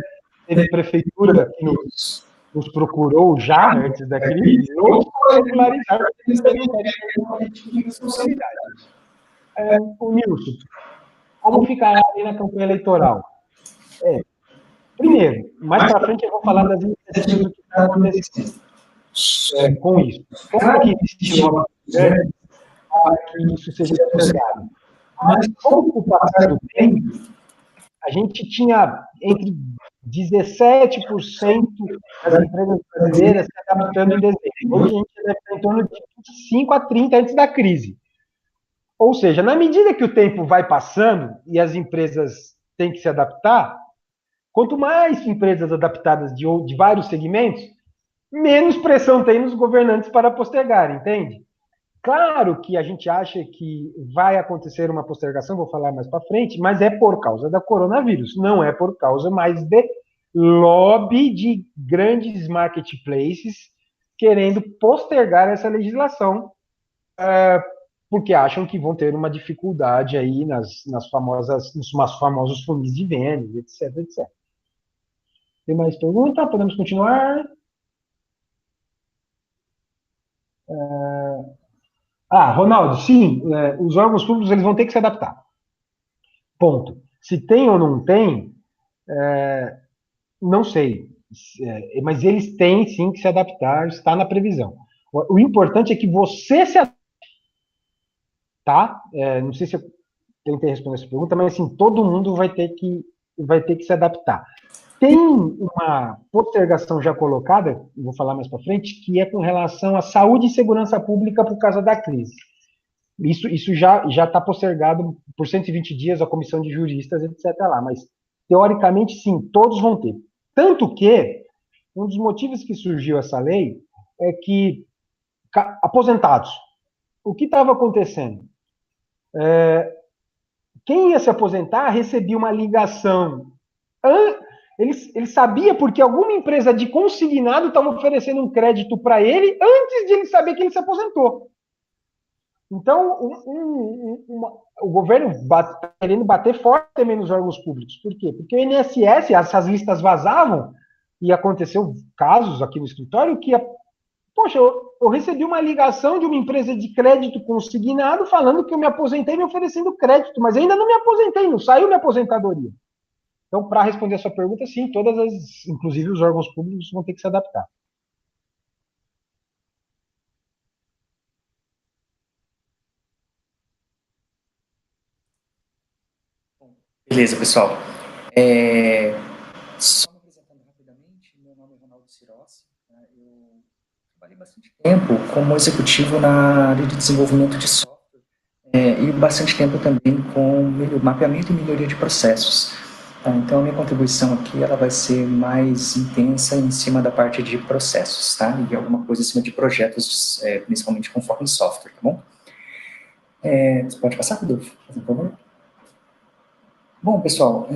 teve prefeitura que nos procurou já antes da crise, ou regularizar o Nilson, como ficará aí na campanha eleitoral? Primeiro, mais para frente eu vou falar das iniciativas do que está acontecendo com isso. Claro que existe uma grande para que isso seja postergado. Mas, como com o passar do tempo, a gente tinha entre 17% das empresas brasileiras se adaptando em dezembro. Hoje a gente deve estar em torno de 25% a 30% antes da crise. Ou seja, na medida que o tempo vai passando e as empresas têm que se adaptar, quanto mais empresas adaptadas de vários segmentos, menos pressão tem nos governantes para postergar, entende? Claro que a gente acha que vai acontecer uma postergação, vou falar mais para frente, mas é por causa da coronavírus, não é por causa mais de lobby de grandes marketplaces querendo postergar essa legislação, porque acham que vão ter uma dificuldade aí nos famosos funis de vendas, etc, etc. Tem mais pergunta? Podemos continuar? Ronaldo, sim, os órgãos públicos eles vão ter que se adaptar. Ponto. Se tem ou não tem, não sei. Mas eles têm sim que se adaptar, está na previsão. O importante é que você se adapte. Tá? Não sei se eu tentei responder essa pergunta, mas assim, todo mundo vai ter que se adaptar. Tem uma postergação já colocada, vou falar mais para frente, que é com relação à saúde e segurança pública por causa da crise. Isso já está postergado por 120 dias, a comissão de juristas, etc. lá, mas teoricamente sim, todos vão ter. Tanto que um dos motivos que surgiu essa lei é que aposentados, o que estava acontecendo? Quem ia se aposentar recebia uma ligação. Ele sabia porque alguma empresa de consignado estava oferecendo um crédito para ele antes de ele saber que ele se aposentou. Então, o governo está querendo bater forte também nos órgãos públicos. Por quê? Porque o INSS, essas listas vazavam, e aconteceu casos aqui no escritório que, poxa, eu recebi uma ligação de uma empresa de crédito consignado falando que eu me aposentei me oferecendo crédito, mas ainda não me aposentei, não saiu minha aposentadoria. Então, para responder a sua pergunta, sim, inclusive os órgãos públicos vão ter que se adaptar. Beleza, pessoal. Só me apresentando rapidamente, meu nome é Ronaldo Cirossi. Eu trabalhei bastante tempo como executivo na área de desenvolvimento de software e bastante tempo também com mapeamento e melhoria de processos. Então, a minha contribuição aqui ela vai ser mais intensa em cima da parte de processos, tá? E alguma coisa em cima de projetos, principalmente com foco em software, tá bom? Você pode passar, Rodolfo, por favor? Bom, pessoal,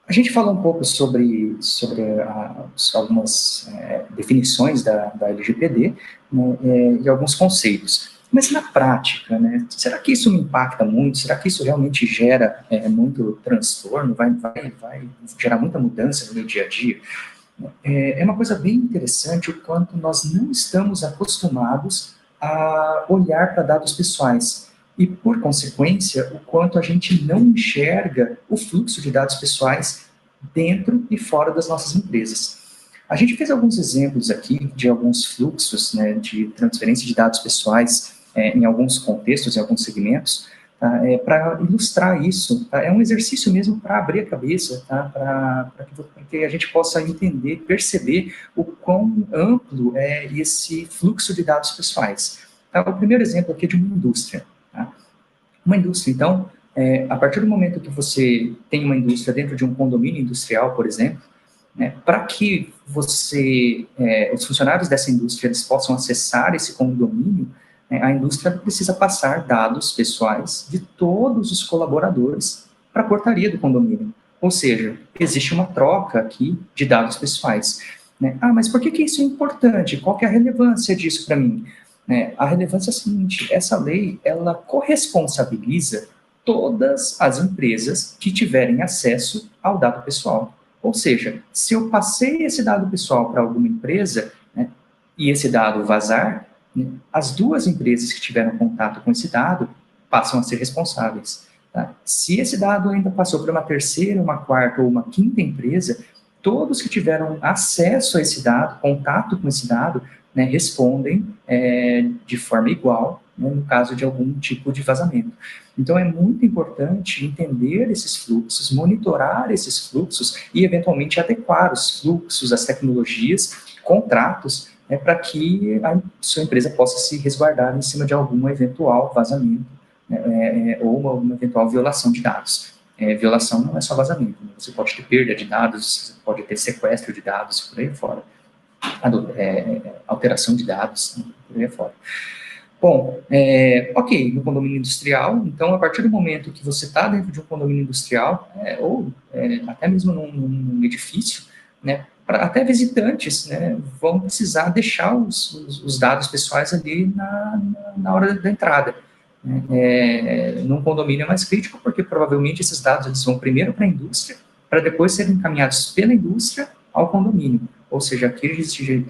a gente falou um pouco sobre algumas definições da LGPD, né, e alguns conceitos. Mas na prática, né, será que isso me impacta muito? Será que isso realmente gera muito transtorno? Vai gerar muita mudança no meu dia a dia? É uma coisa bem interessante o quanto nós não estamos acostumados a olhar para dados pessoais e, por consequência, o quanto a gente não enxerga o fluxo de dados pessoais dentro e fora das nossas empresas. A gente fez alguns exemplos aqui de alguns fluxos, né, de transferência de dados pessoais em alguns contextos, em alguns segmentos, tá, para ilustrar isso. Tá? É um exercício mesmo para abrir a cabeça, tá? Para que a gente possa entender, perceber o quão amplo é esse fluxo de dados pessoais. Tá? O primeiro exemplo aqui é de uma indústria. Tá? Uma indústria, então, a partir do momento que você tem uma indústria dentro de um condomínio industrial, por exemplo, né, para que os funcionários dessa indústria eles possam acessar esse condomínio, a indústria precisa passar dados pessoais de todos os colaboradores para a portaria do condomínio. Ou seja, existe uma troca aqui de dados pessoais. Né? Mas por que isso é importante? Qual que é a relevância disso para mim? A relevância é a seguinte, essa lei, ela corresponsabiliza todas as empresas que tiverem acesso ao dado pessoal. Ou seja, se eu passei esse dado pessoal para alguma empresa, né, e esse dado vazar, né, as duas empresas que tiveram contato com esse dado passam a ser responsáveis. Tá? Se esse dado ainda passou para uma terceira, uma quarta ou uma quinta empresa, todos que tiveram acesso a esse dado, contato com esse dado, né, respondem de forma igual, né, no caso de algum tipo de vazamento. Então, é muito importante entender esses fluxos, monitorar esses fluxos e, eventualmente, adequar os fluxos, as tecnologias, contratos, né, para que a sua empresa possa se resguardar em cima de algum eventual vazamento, né, ou uma eventual violação de dados. Violação não é só vazamento, né? Você pode ter perda de dados, você pode ter sequestro de dados, por aí fora. Alteração de dados, né, por aí fora. Bom, ok, no condomínio industrial, então, a partir do momento que você está dentro de um condomínio industrial, ou até mesmo num edifício, né, até visitantes, né, vão precisar deixar os dados pessoais ali na hora da entrada. Num condomínio é mais crítico, porque provavelmente esses dados eles vão primeiro para a indústria, para depois serem encaminhados pela indústria ao condomínio. Ou seja, aqui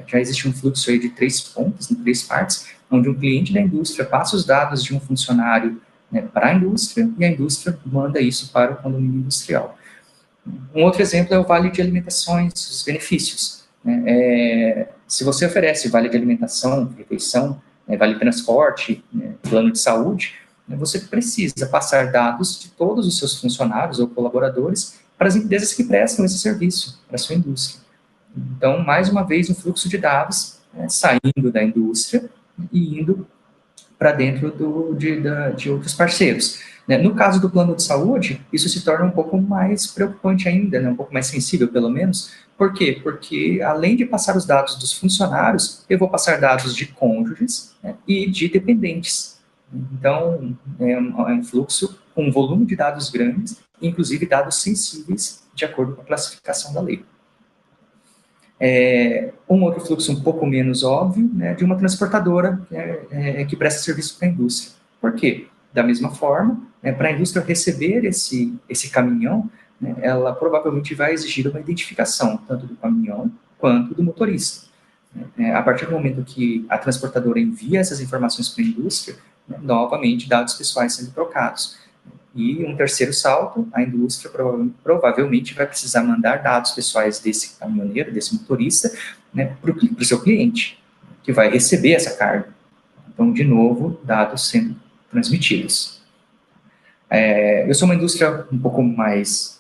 já existe um fluxo aí de 3 pontos, em 3 partes, onde um cliente da indústria passa os dados de um funcionário, né, para a indústria, e a indústria manda isso para o condomínio industrial. Um outro exemplo é o vale de alimentações, os benefícios. Né? Se você oferece vale de alimentação, refeição, vale transporte, plano de saúde, você precisa passar dados de todos os seus funcionários ou colaboradores para as empresas que prestam esse serviço, para a sua indústria. Então, mais uma vez, um fluxo de dados saindo da indústria e indo para dentro de outros parceiros. No caso do plano de saúde, isso se torna um pouco mais preocupante ainda, né? Um pouco mais sensível, pelo menos. Por quê? Porque, além de passar os dados dos funcionários, eu vou passar dados de cônjuges, né, e de dependentes. Então, é um fluxo com um volume de dados grandes, inclusive dados sensíveis, de acordo com a classificação da lei. Um outro fluxo um pouco menos óbvio, né, de uma transportadora que presta serviço para a indústria. Por quê? Da mesma forma, para a indústria receber esse caminhão, né, ela provavelmente vai exigir uma identificação, tanto do caminhão quanto do motorista. A partir do momento que a transportadora envia essas informações para a indústria, né, novamente dados pessoais sendo trocados. E um terceiro salto, a indústria provavelmente vai precisar mandar dados pessoais desse caminhoneiro, desse motorista, né, para o seu cliente, que vai receber essa carga. Então, de novo, dados sendo transmitidos. Eu sou uma indústria um pouco mais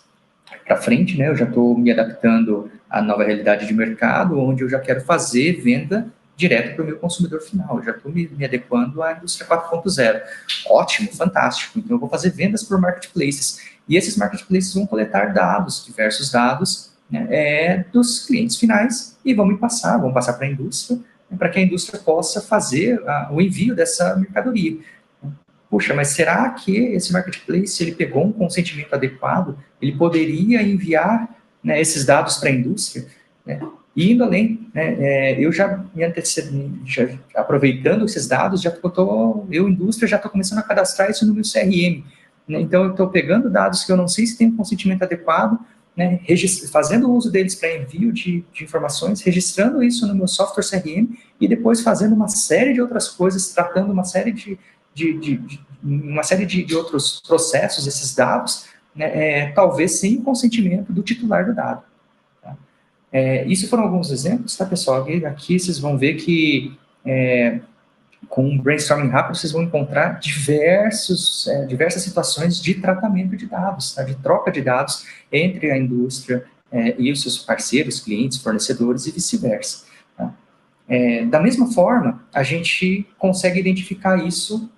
para frente, né, eu já estou me adaptando à nova realidade de mercado, onde eu já quero fazer venda direto para o meu consumidor final. Eu já estou me adequando à indústria 4.0. Ótimo, fantástico. Então, eu vou fazer vendas por marketplaces. E esses marketplaces vão coletar dados, diversos dados, né, dos clientes finais, e vão passar para a indústria, né, para que a indústria possa fazer o envio dessa mercadoria. Puxa, mas será que esse marketplace, ele pegou um consentimento adequado? Ele poderia enviar, né, esses dados para a indústria? Né? E indo além, né, eu já me antecedi, aproveitando esses dados, indústria, já estou começando a cadastrar isso no meu CRM. Né? Então, eu estou pegando dados que eu não sei se tem um consentimento adequado, né, fazendo uso deles para envio de informações, registrando isso no meu software CRM e depois fazendo uma série de outras coisas, tratando uma série de outros processos, esses dados, né, talvez sem o consentimento do titular do dado. Tá? Isso foram alguns exemplos, tá, pessoal? Aqui vocês vão ver que com um brainstorming rápido, vocês vão encontrar diversas situações de tratamento de dados, tá? De troca de dados entre a indústria e os seus parceiros, clientes, fornecedores e vice-versa. Tá? Da mesma forma, a gente consegue identificar isso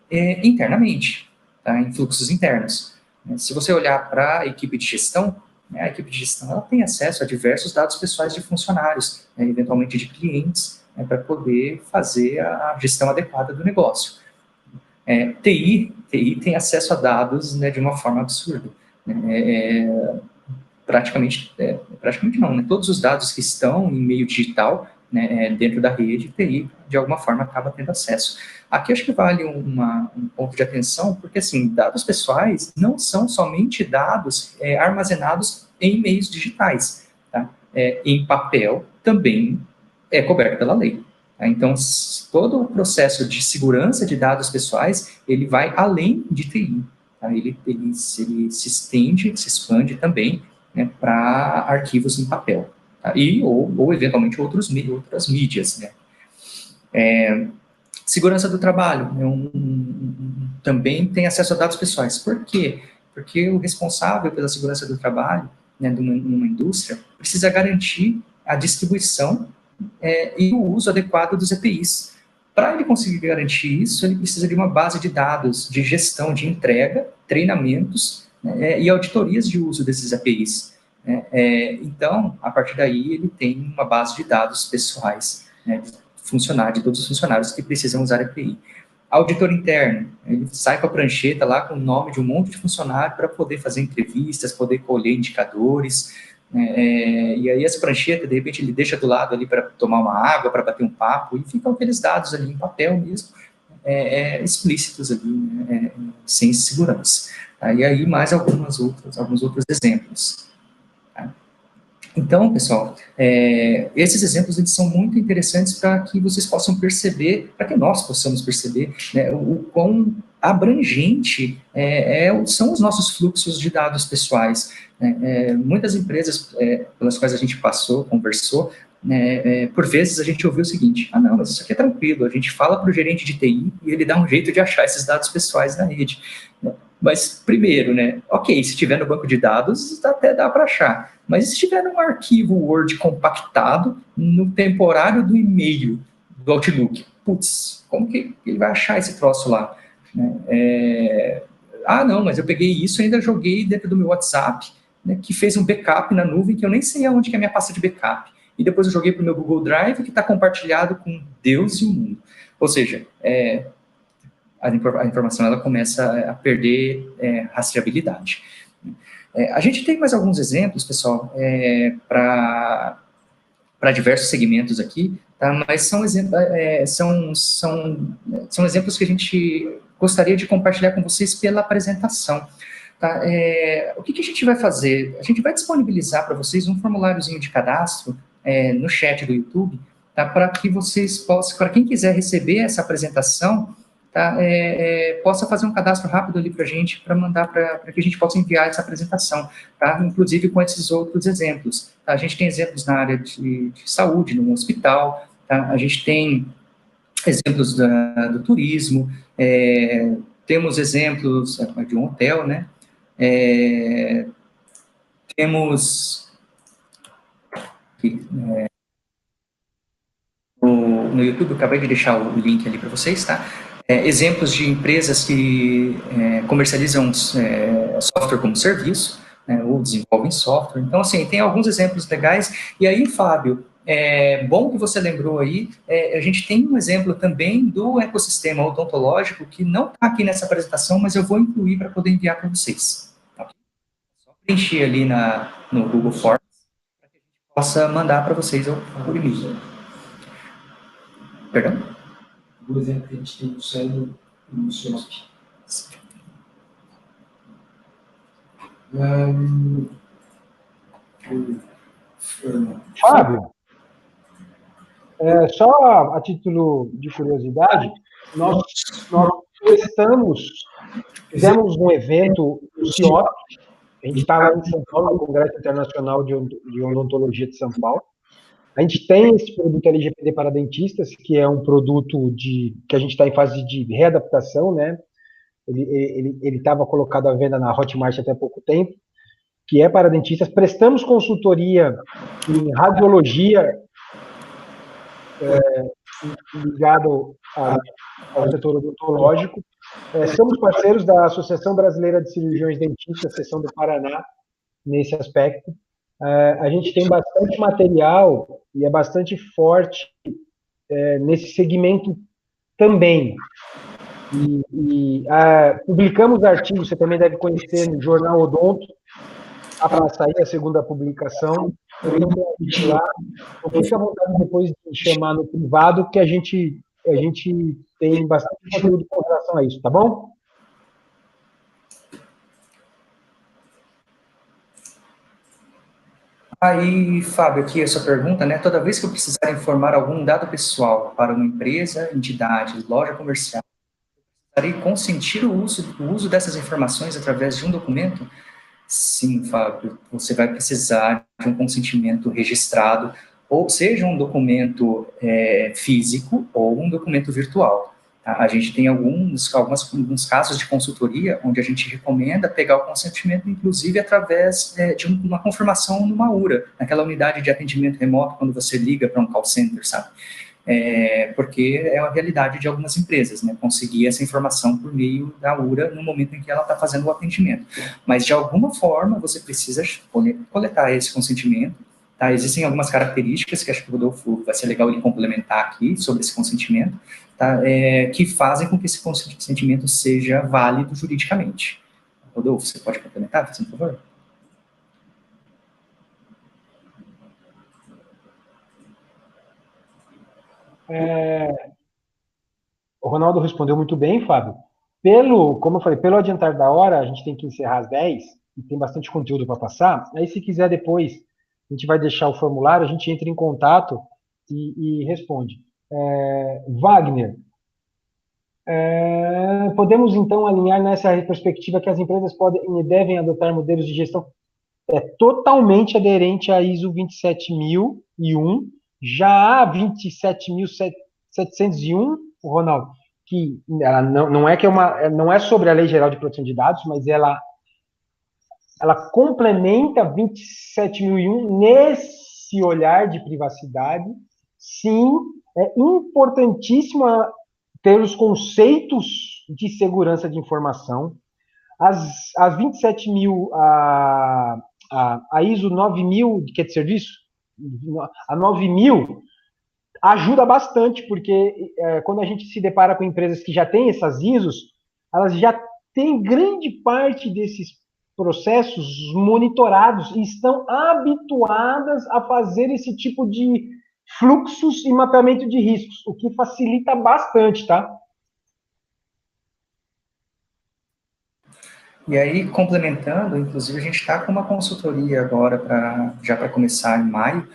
internamente, tá? Em fluxos internos. Se você olhar para a equipe de gestão, a equipe de gestão ela tem acesso a diversos dados pessoais de funcionários, eventualmente de clientes, para poder fazer a gestão adequada do negócio. TI tem acesso a dados, né, de uma forma absurda. Praticamente não, né? Todos os dados que estão em meio digital, né, dentro da rede, TI, de alguma forma, acaba tendo acesso. Aqui acho que vale um ponto de atenção, porque, assim, dados pessoais não são somente dados armazenados em meios digitais. Tá? Em papel também é coberto pela lei. Tá? Então, todo o processo de segurança de dados pessoais, ele vai além de TI. Tá? Ele se estende, se expande também, né, para arquivos em papel. Tá? Ou eventualmente, outras mídias. Né? Segurança do trabalho, né, também tem acesso a dados pessoais. Por quê? Porque o responsável pela segurança do trabalho, né, numa indústria, precisa garantir a distribuição e o uso adequado dos EPIs. Para ele conseguir garantir isso, ele precisa de uma base de dados de gestão de entrega, treinamentos, né, e auditorias de uso desses APIs. Então, a partir daí, ele tem uma base de dados pessoais, né, de todos os funcionários que precisam usar API. Auditor interno, ele sai com a prancheta lá com o nome de um monte de funcionário para poder fazer entrevistas, poder colher indicadores, e aí essa prancheta, de repente, ele deixa do lado ali para tomar uma água, para bater um papo, e ficam aqueles dados ali em papel mesmo, explícitos ali, sem segurança. Tá? E aí mais alguns outros exemplos. Tá? Então, pessoal, esses exemplos eles são muito interessantes para que vocês possam perceber, para que nós possamos perceber, né, o quão abrangente são os nossos fluxos de dados pessoais. Muitas empresas pelas quais a gente conversou, por vezes a gente ouviu o seguinte: não, mas isso aqui é tranquilo, a gente fala para o gerente de TI e ele dá um jeito de achar esses dados pessoais na rede. Mas, primeiro, né, ok, se tiver no banco de dados, até dá para achar. Mas se tiver num arquivo Word compactado, no temporário do e-mail do Outlook, putz, como que ele vai achar esse troço lá? Não, mas eu peguei isso e ainda joguei dentro do meu WhatsApp, né, que fez um backup na nuvem, que eu nem sei aonde que é a minha pasta de backup. E depois eu joguei para o meu Google Drive, que está compartilhado com Deus e o mundo. Ou seja, a informação ela começa a perder rastreabilidade. A gente tem mais alguns exemplos, pessoal, para diversos segmentos aqui, tá? Mas são exemplos que a gente gostaria de compartilhar com vocês pela apresentação. Tá? O que a gente vai fazer? A gente vai disponibilizar para vocês um formuláriozinho de cadastro no chat do YouTube, tá? Para que vocês possam, para quem quiser receber essa apresentação, tá? Possa fazer um cadastro rápido ali para a gente, para mandar para que a gente possa enviar essa apresentação, tá? Inclusive com esses outros exemplos. Tá? A gente tem exemplos na área de saúde, no hospital, tá? A gente tem exemplos do turismo, temos exemplos de um hotel, né? Temos aqui, no YouTube, eu acabei de deixar o link ali para vocês, tá? Exemplos de empresas que comercializam software como serviço, né, ou desenvolvem software. Então, assim, tem alguns exemplos legais. E aí, Fábio, bom que você lembrou aí, a gente tem um exemplo também do ecossistema odontológico que não está aqui nessa apresentação, mas eu vou incluir para poder enviar para vocês. Tá? Só preencher ali no Google Forms para que a gente possa mandar para vocês por e-mail. Perdão? Do exemplo que a gente tem do cérebro e do SWOT. Fábio, só a título de curiosidade, nós fizemos um evento no CIOP, a gente estava em São Paulo, no Congresso Internacional de Odontologia de São Paulo. A gente tem esse produto LGPD para dentistas, que é um produto que a gente está em fase de readaptação, né? Ele estava colocado à venda na Hotmart até pouco tempo, que é para dentistas. Prestamos consultoria em radiologia ligado ao setor odontológico. Somos parceiros da Associação Brasileira de Cirurgiões Dentistas, seção do Paraná, nesse aspecto. A gente tem bastante material e é bastante forte nesse segmento também. Publicamos artigos, você também deve conhecer, no Jornal Odonto, para sair a segunda publicação. Também tem lá. Então, fique à vontade depois de chamar no privado, que a gente tem bastante conteúdo com relação a isso, tá bom? Aí, Fábio, aqui a sua pergunta, né? Toda vez que eu precisar informar algum dado pessoal para uma empresa, entidade, loja comercial, precisarei consentir o uso dessas informações através de um documento? Sim, Fábio, você vai precisar de um consentimento registrado, ou seja, um documento físico ou um documento virtual. Tá? A gente tem alguns casos de consultoria onde a gente recomenda pegar o consentimento, inclusive, através de uma confirmação numa URA, naquela unidade de atendimento remoto, quando você liga para um call center, sabe? Porque é a realidade de algumas empresas, né, conseguir essa informação por meio da URA no momento em que ela está fazendo o atendimento. Mas, de alguma forma, você precisa coletar esse consentimento, tá? Existem algumas características que acho que o Rodolfo vai ser legal ele complementar aqui sobre esse consentimento, tá? Que fazem com que esse consentimento seja válido juridicamente. Rodolfo, você pode complementar, por favor? O Ronaldo respondeu muito bem, Fábio. Como eu falei, pelo adiantar da hora, a gente tem que encerrar às 10, e tem bastante conteúdo para passar. Aí, se quiser depois, a gente vai deixar o formulário, a gente entra em contato e responde. Wagner, podemos então alinhar nessa perspectiva que as empresas podem e devem adotar modelos de gestão totalmente aderente à ISO 27001, já há 27701, Ronaldo, que ela não é sobre a Lei Geral de Proteção de Dados, mas ela complementa 27001 nesse olhar de privacidade. Sim, é importantíssimo ter os conceitos de segurança de informação. As 27.000, a ISO 9000, que é de serviço, a 9000, ajuda bastante, porque quando a gente se depara com empresas que já têm essas ISOs, elas já têm grande parte desses processos monitorados e estão habituadas a fazer esse tipo de fluxos e mapeamento de riscos, o que facilita bastante, tá? E aí, complementando, inclusive, a gente está com uma consultoria agora, já para começar em maio,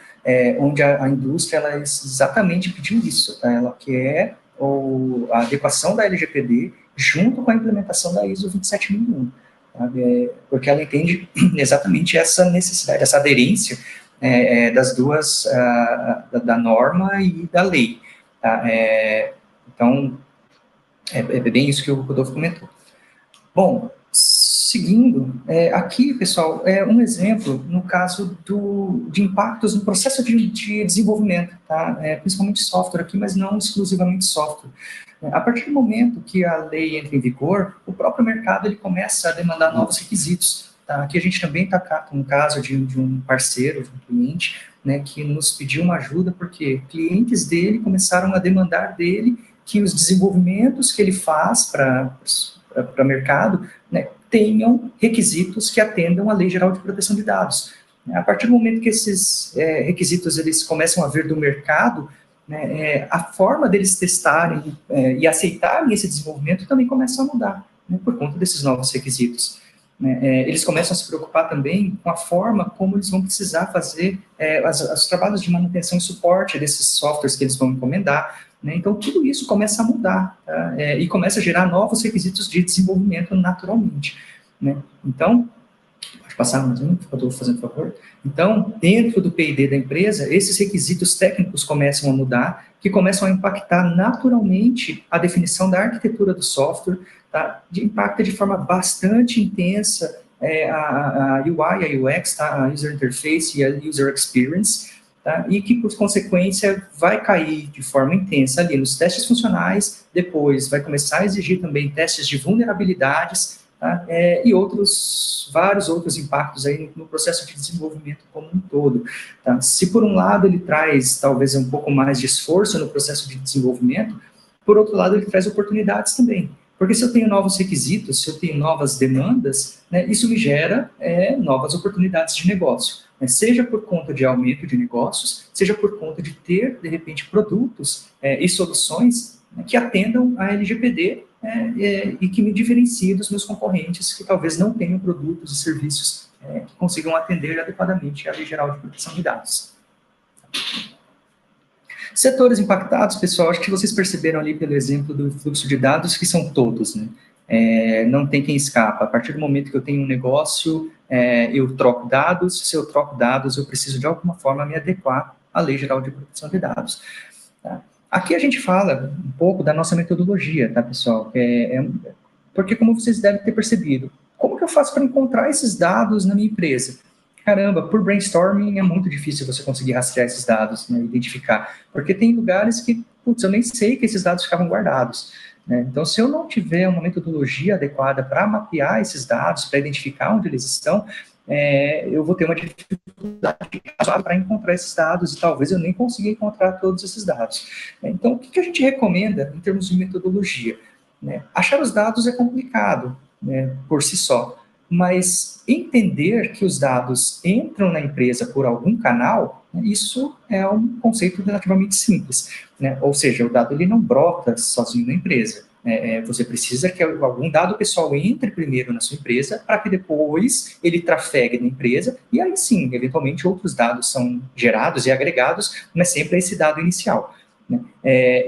onde a indústria ela exatamente pediu isso, tá? Ela quer a adequação da LGPD junto com a implementação da ISO 27001, sabe? Porque ela entende exatamente essa necessidade, essa aderência das duas, da norma e da lei. Tá? Então, é bem isso que o Rodolfo comentou. Bom, seguindo, aqui, pessoal, um exemplo no caso de impactos no processo de desenvolvimento, tá? Principalmente software aqui, mas não exclusivamente software. A partir do momento que a lei entra em vigor, o próprio mercado ele começa a demandar novos requisitos. Tá? Aqui a gente também está com um caso de um parceiro, de um cliente, né, que nos pediu uma ajuda, porque clientes dele começaram a demandar dele que os desenvolvimentos que ele faz para mercado, né, tenham requisitos que atendam à Lei Geral de Proteção de Dados. A partir do momento que esses requisitos eles começam a vir do mercado, né, a forma deles testarem e aceitarem esse desenvolvimento também começa a mudar, né, por conta desses novos requisitos. né, eles começam a se preocupar também com a forma como eles vão precisar fazer os trabalhos de manutenção e suporte desses softwares que eles vão encomendar, né? Então, tudo isso começa a mudar, tá? E começa a gerar novos requisitos de desenvolvimento naturalmente, né? Então, pode passar mais um, por favor, fazendo favor. Então, dentro do P&D da empresa, esses requisitos técnicos começam a mudar, que começam a impactar naturalmente a definição da arquitetura do software, tá? Impacta de forma bastante intensa a UI, a UX, tá? A User Interface e a User Experience, tá? E que, por consequência, vai cair de forma intensa ali nos testes funcionais, depois vai começar a exigir também testes de vulnerabilidades, tá? E vários outros impactos aí no processo de desenvolvimento como um todo, tá? Se por um lado ele traz talvez um pouco mais de esforço no processo de desenvolvimento, por outro lado ele traz oportunidades também, porque se eu tenho novos requisitos, se eu tenho novas demandas, né, isso me gera novas oportunidades de negócio, né, seja por conta de aumento de negócios, seja por conta de ter, de repente, produtos e soluções, né, que atendam a LGPD e que me diferencie dos meus concorrentes que talvez não tenham produtos e serviços que consigam atender adequadamente à Lei Geral de Proteção de Dados. Setores impactados, pessoal, acho que vocês perceberam ali pelo exemplo do fluxo de dados que são todos, né? Não tem quem escapa. A partir do momento que eu tenho um negócio, eu troco dados, se eu troco dados, eu preciso de alguma forma me adequar à Lei Geral de Proteção de Dados. Tá? Aqui a gente fala um pouco da nossa metodologia, tá, pessoal? Porque, como vocês devem ter percebido, como que eu faço para encontrar esses dados na minha empresa? Caramba, por brainstorming é muito difícil você conseguir rastrear esses dados, né, identificar, porque tem lugares que, putz, eu nem sei que esses dados ficavam guardados, né? Então, se eu não tiver uma metodologia adequada para mapear esses dados, para identificar onde eles estão, eu vou ter uma dificuldade para encontrar esses dados e talvez eu nem consiga encontrar todos esses dados. Então, o que a gente recomenda em termos de metodologia? Né? Achar os dados é complicado, né, por si só, mas entender que os dados entram na empresa por algum canal, né, isso é um conceito relativamente simples, né? Ou seja, o dado ele não brota sozinho na empresa. Você precisa que algum dado pessoal entre primeiro na sua empresa para que depois ele trafegue na empresa e aí sim, eventualmente outros dados são gerados e agregados, mas sempre esse dado inicial. Né?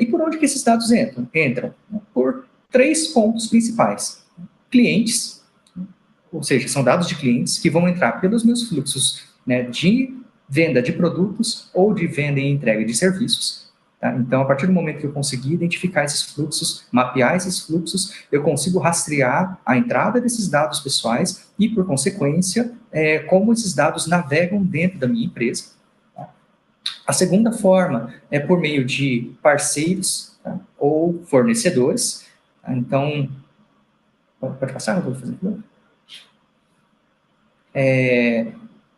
E por onde que esses dados entram? Entram por 3 pontos principais. Clientes, ou seja, são dados de clientes que vão entrar pelos meus fluxos, né, de venda de produtos ou de venda e entrega de serviços. Tá? Então, a partir do momento que eu conseguir identificar esses fluxos, mapear esses fluxos, eu consigo rastrear a entrada desses dados pessoais e, por consequência, como esses dados navegam dentro da minha empresa. Tá? A segunda forma é por meio de parceiros, tá, ou fornecedores. Tá? Então, pode passar? Eu estou fazendo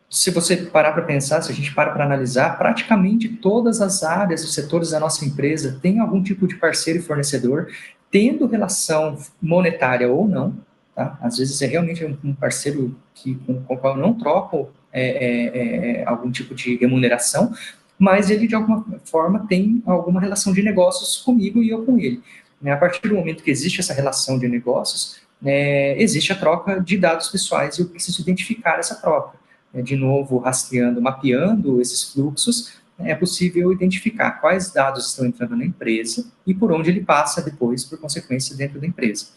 se você parar para pensar, se a gente para analisar, praticamente todas as áreas, os setores da nossa empresa têm algum tipo de parceiro e fornecedor, tendo relação monetária ou não, tá? Às vezes é realmente um parceiro com o qual eu não troco algum tipo de remuneração, mas ele de alguma forma tem alguma relação de negócios comigo e eu com ele. A partir do momento que existe essa relação de negócios, existe a troca de dados pessoais e eu preciso identificar essa troca. De novo, rastreando, mapeando esses fluxos, é possível identificar quais dados estão entrando na empresa e por onde ele passa depois, por consequência, dentro da empresa.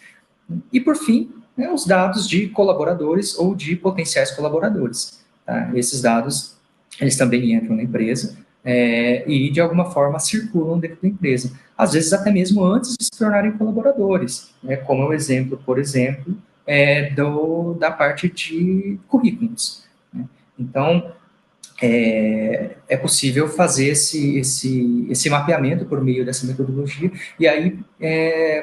E, por fim, os dados de colaboradores ou de potenciais colaboradores. Tá? Esses dados, eles também entram na empresa e, de alguma forma, circulam dentro da empresa. Às vezes, até mesmo antes de se tornarem colaboradores, né? Como é o exemplo, por exemplo, da parte de currículos. Então, é possível fazer esse mapeamento por meio dessa metodologia e aí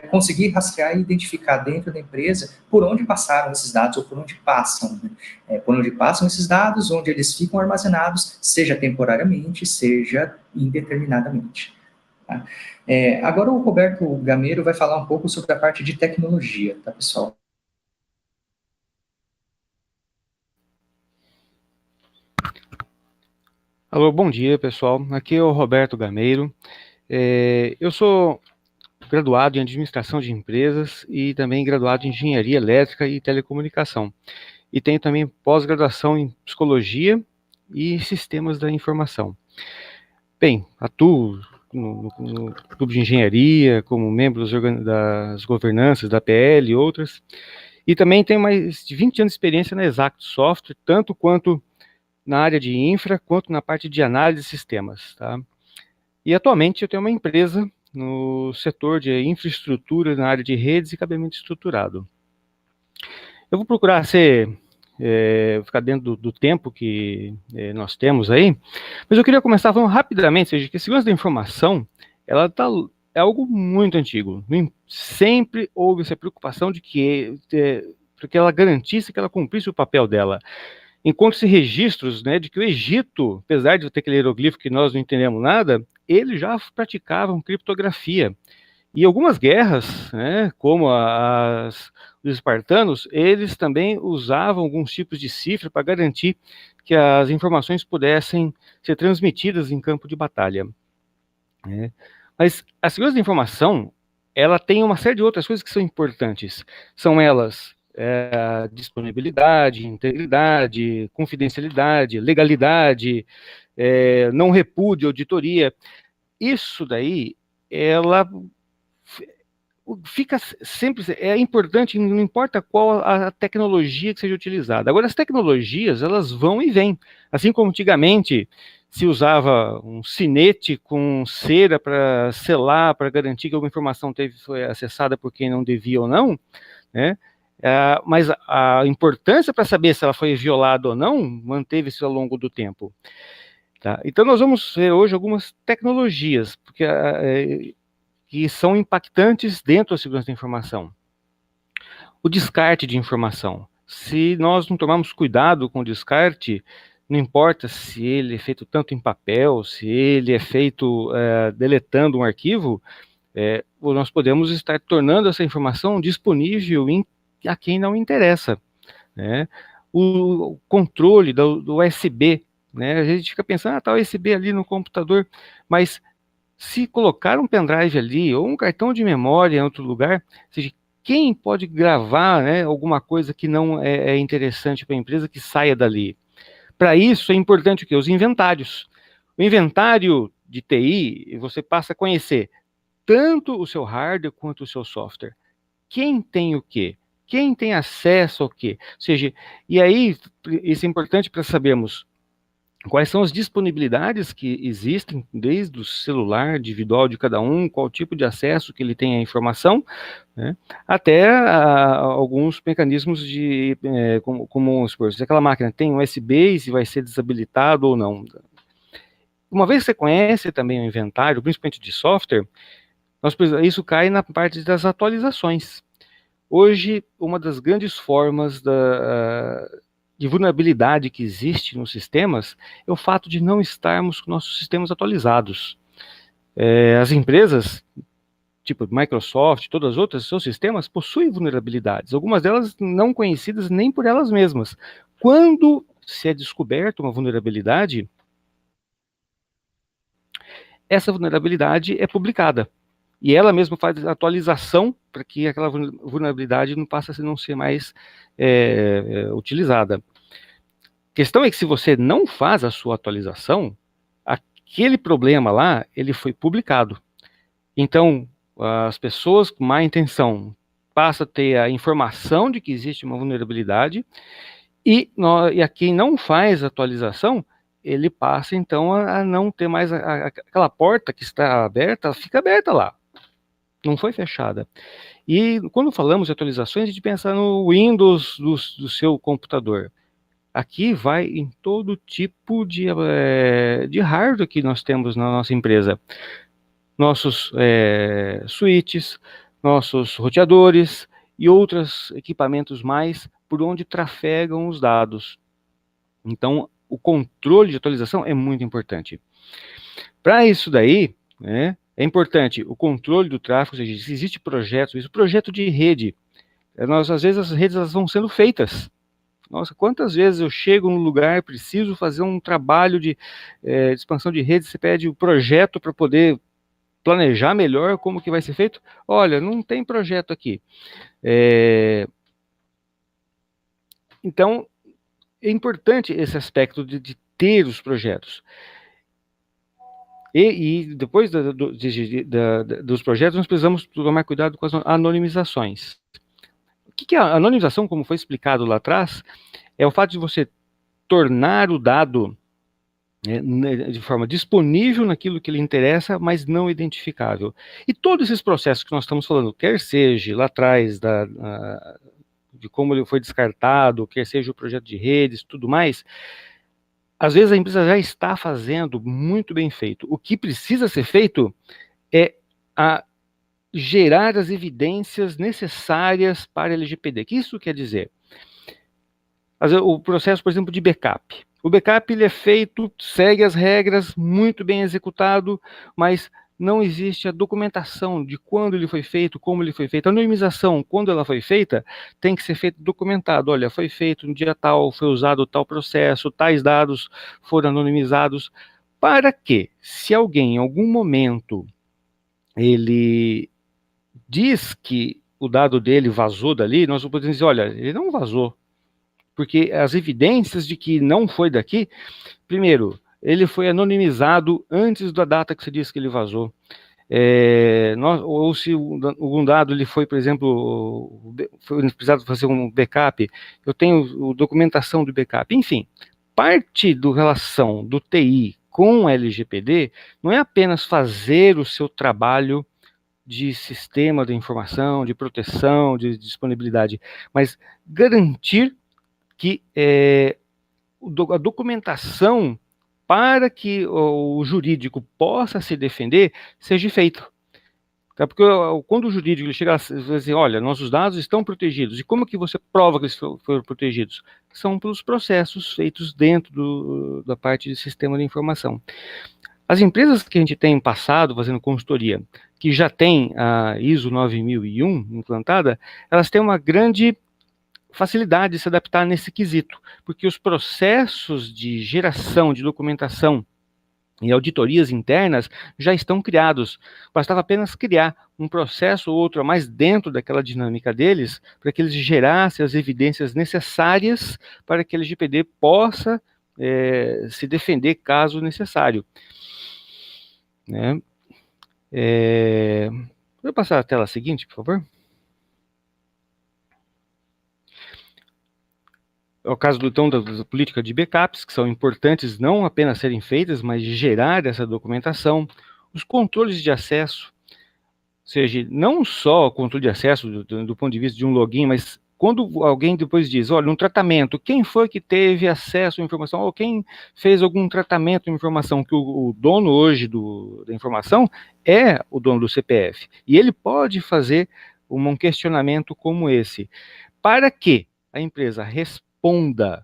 conseguir rastrear e identificar dentro da empresa por onde passaram esses dados ou por onde passam, né? Por onde passam esses dados, onde eles ficam armazenados, seja temporariamente, seja indeterminadamente. Tá? Agora o Roberto Gameiro vai falar um pouco sobre a parte de tecnologia, tá, pessoal? Alô, bom dia, pessoal. Aqui é o Roberto Gameiro. Eu sou graduado em administração de empresas e também graduado em engenharia elétrica e telecomunicação. E tenho também pós-graduação em psicologia e sistemas da informação. Bem, atuo no clube de engenharia, como membro das governanças da PL e outras, e também tenho mais de 20 anos de experiência na Exact Software, tanto quanto na área de infra, quanto na parte de análise de sistemas, tá? E atualmente eu tenho uma empresa no setor de infraestrutura, na área de redes e cabeamento estruturado. Eu vou procurar ficar dentro do tempo que nós temos aí, mas eu queria começar falando rapidamente, ou seja, que a segurança da informação, é algo muito antigo. Sempre houve essa preocupação de que ela garantisse que ela cumprisse o papel dela. Encontram-se registros, né, de que o Egito, apesar de ter aquele hieroglifo que nós não entendemos nada, eles já praticavam criptografia. E algumas guerras, né, como os espartanos, eles também usavam alguns tipos de cifra para garantir que as informações pudessem ser transmitidas em campo de batalha, né? Mas a segurança da informação, ela tem uma série de outras coisas que são importantes. São elas disponibilidade, integridade, confidencialidade, legalidade, não repúdio, auditoria. Isso daí, ela fica sempre, é importante, não importa qual a tecnologia que seja utilizada. Agora, as tecnologias, elas vão e vêm. Assim como antigamente se usava um sinete com cera para selar, para garantir que alguma informação foi acessada por quem não devia ou não, né? Mas a importância para saber se ela foi violada ou não, manteve-se ao longo do tempo. Tá? Então, nós vamos ver hoje algumas tecnologias, que são impactantes dentro da segurança da informação. O descarte de informação. Se nós não tomarmos cuidado com o descarte, não importa se ele é feito tanto em papel, se ele é feito deletando um arquivo, nós podemos estar tornando essa informação disponível a quem não interessa, né? O controle do USB, né? A gente fica pensando, está o USB ali no computador, mas se colocar um pendrive ali, ou um cartão de memória em outro lugar, ou seja, quem pode gravar, né, alguma coisa que não é interessante para a empresa, que saia dali? Para isso é importante o quê? Os inventários. O inventário de TI, você passa a conhecer tanto o seu hardware quanto o seu software. Quem tem o quê? Quem tem acesso ao quê? Ou seja, e aí, isso é importante para sabermos quais são as disponibilidades que existem, desde o celular individual de cada um, qual tipo de acesso que ele tem à informação, né, até alguns mecanismos como se aquela máquina tem um USB e se vai ser desabilitado ou não. Uma vez que você conhece também o inventário, principalmente de software, isso cai na parte das atualizações. Hoje, uma das grandes formas de vulnerabilidade que existe nos sistemas é o fato de não estarmos com nossos sistemas atualizados. As empresas, tipo Microsoft, todas as outras, seus sistemas possuem vulnerabilidades, algumas delas não conhecidas nem por elas mesmas. Quando se é descoberta uma vulnerabilidade, essa vulnerabilidade é publicada. E ela mesma faz a atualização para que aquela vulnerabilidade não passe a não ser mais utilizada. A questão é que se você não faz a sua atualização, aquele problema lá, ele foi publicado. Então, as pessoas com má intenção passam a ter a informação de que existe uma vulnerabilidade e a quem não faz a atualização, ele passa então a não ter mais aquela porta que está aberta, ela fica aberta lá. Não foi fechada. E quando falamos de atualizações, a gente pensa no Windows do seu computador. Aqui vai em todo tipo de hardware que nós temos na nossa empresa. Nossos switches, nossos roteadores e outros equipamentos mais por onde trafegam os dados. Então, o controle de atualização é muito importante. Para isso daí, né, é importante o controle do tráfego, ou seja, se existe projeto de rede. Às vezes as redes elas vão sendo feitas. Nossa, quantas vezes eu chego num lugar, preciso fazer um trabalho de expansão de rede, você pede o projeto para poder planejar melhor como que vai ser feito. Olha, não tem projeto aqui. Então, é importante esse aspecto de ter os projetos. E depois dos projetos, nós precisamos tomar cuidado com as anonimizações. O que é a anonimização, como foi explicado lá atrás, é o fato de você tornar o dado de forma disponível naquilo que lhe interessa, mas não identificável. E todos esses processos que nós estamos falando, quer seja lá atrás de como ele foi descartado, quer seja o projeto de redes, tudo mais, às vezes a empresa já está fazendo muito bem feito. O que precisa ser feito é gerar as evidências necessárias para a LGPD. O que isso quer dizer? O processo, por exemplo, de backup. O backup ele é feito, segue as regras, muito bem executado, mas não existe a documentação de quando ele foi feito, como ele foi feito. A anonimização, quando ela foi feita, tem que ser feito documentado. Olha, foi feito no dia tal, foi usado tal processo, tais dados foram anonimizados. Para que, se alguém, em algum momento, ele diz que o dado dele vazou dali, nós podemos dizer, olha, ele não vazou. Porque as evidências de que não foi daqui, primeiro, ele foi anonimizado antes da data que você disse que ele vazou. Ou se algum dado ele foi, por exemplo, foi precisado fazer um backup, eu tenho documentação do backup. Enfim, parte da relação do TI com a LGPD não é apenas fazer o seu trabalho de sistema de informação, de proteção, de disponibilidade, mas garantir que a documentação para que o jurídico possa se defender seja feita. Tá? Porque quando o jurídico chega a dizer, olha, nossos dados estão protegidos, e como que você prova que eles foram protegidos? São pelos processos feitos dentro da parte de sistema de informação. As empresas que a gente tem passado fazendo consultoria, que já tem a ISO 9001 implantada, elas têm uma grande facilidade de se adaptar nesse quesito, porque os processos de geração de documentação e auditorias internas já estão criados. Bastava apenas criar um processo ou outro a mais dentro daquela dinâmica deles, para que eles gerassem as evidências necessárias para que a LGPD possa se defender caso necessário. Né? Vou passar a tela seguinte, por favor. É o caso então da política de backups, que são importantes não apenas serem feitas, mas de gerar essa documentação. Os controles de acesso, ou seja, não só o controle de acesso do ponto de vista de um login, mas quando alguém depois diz, olha, um tratamento, quem foi que teve acesso à informação, ou quem fez algum tratamento de informação, que o dono hoje da informação é o dono do CPF. E ele pode fazer um questionamento como esse. Para que a empresa responda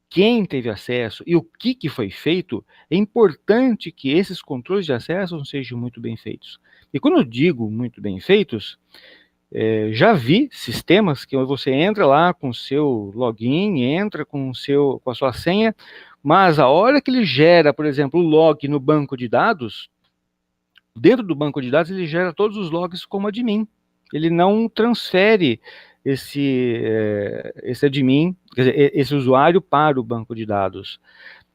quem teve acesso e o que foi feito, é importante que esses controles de acesso sejam muito bem feitos. E quando eu digo muito bem feitos, já vi sistemas que você entra lá com o seu login, entra com a sua senha, mas a hora que ele gera, por exemplo, o log no banco de dados, dentro do banco de dados ele gera todos os logs como admin. Ele não transfere esse admin, quer dizer, esse usuário para o banco de dados.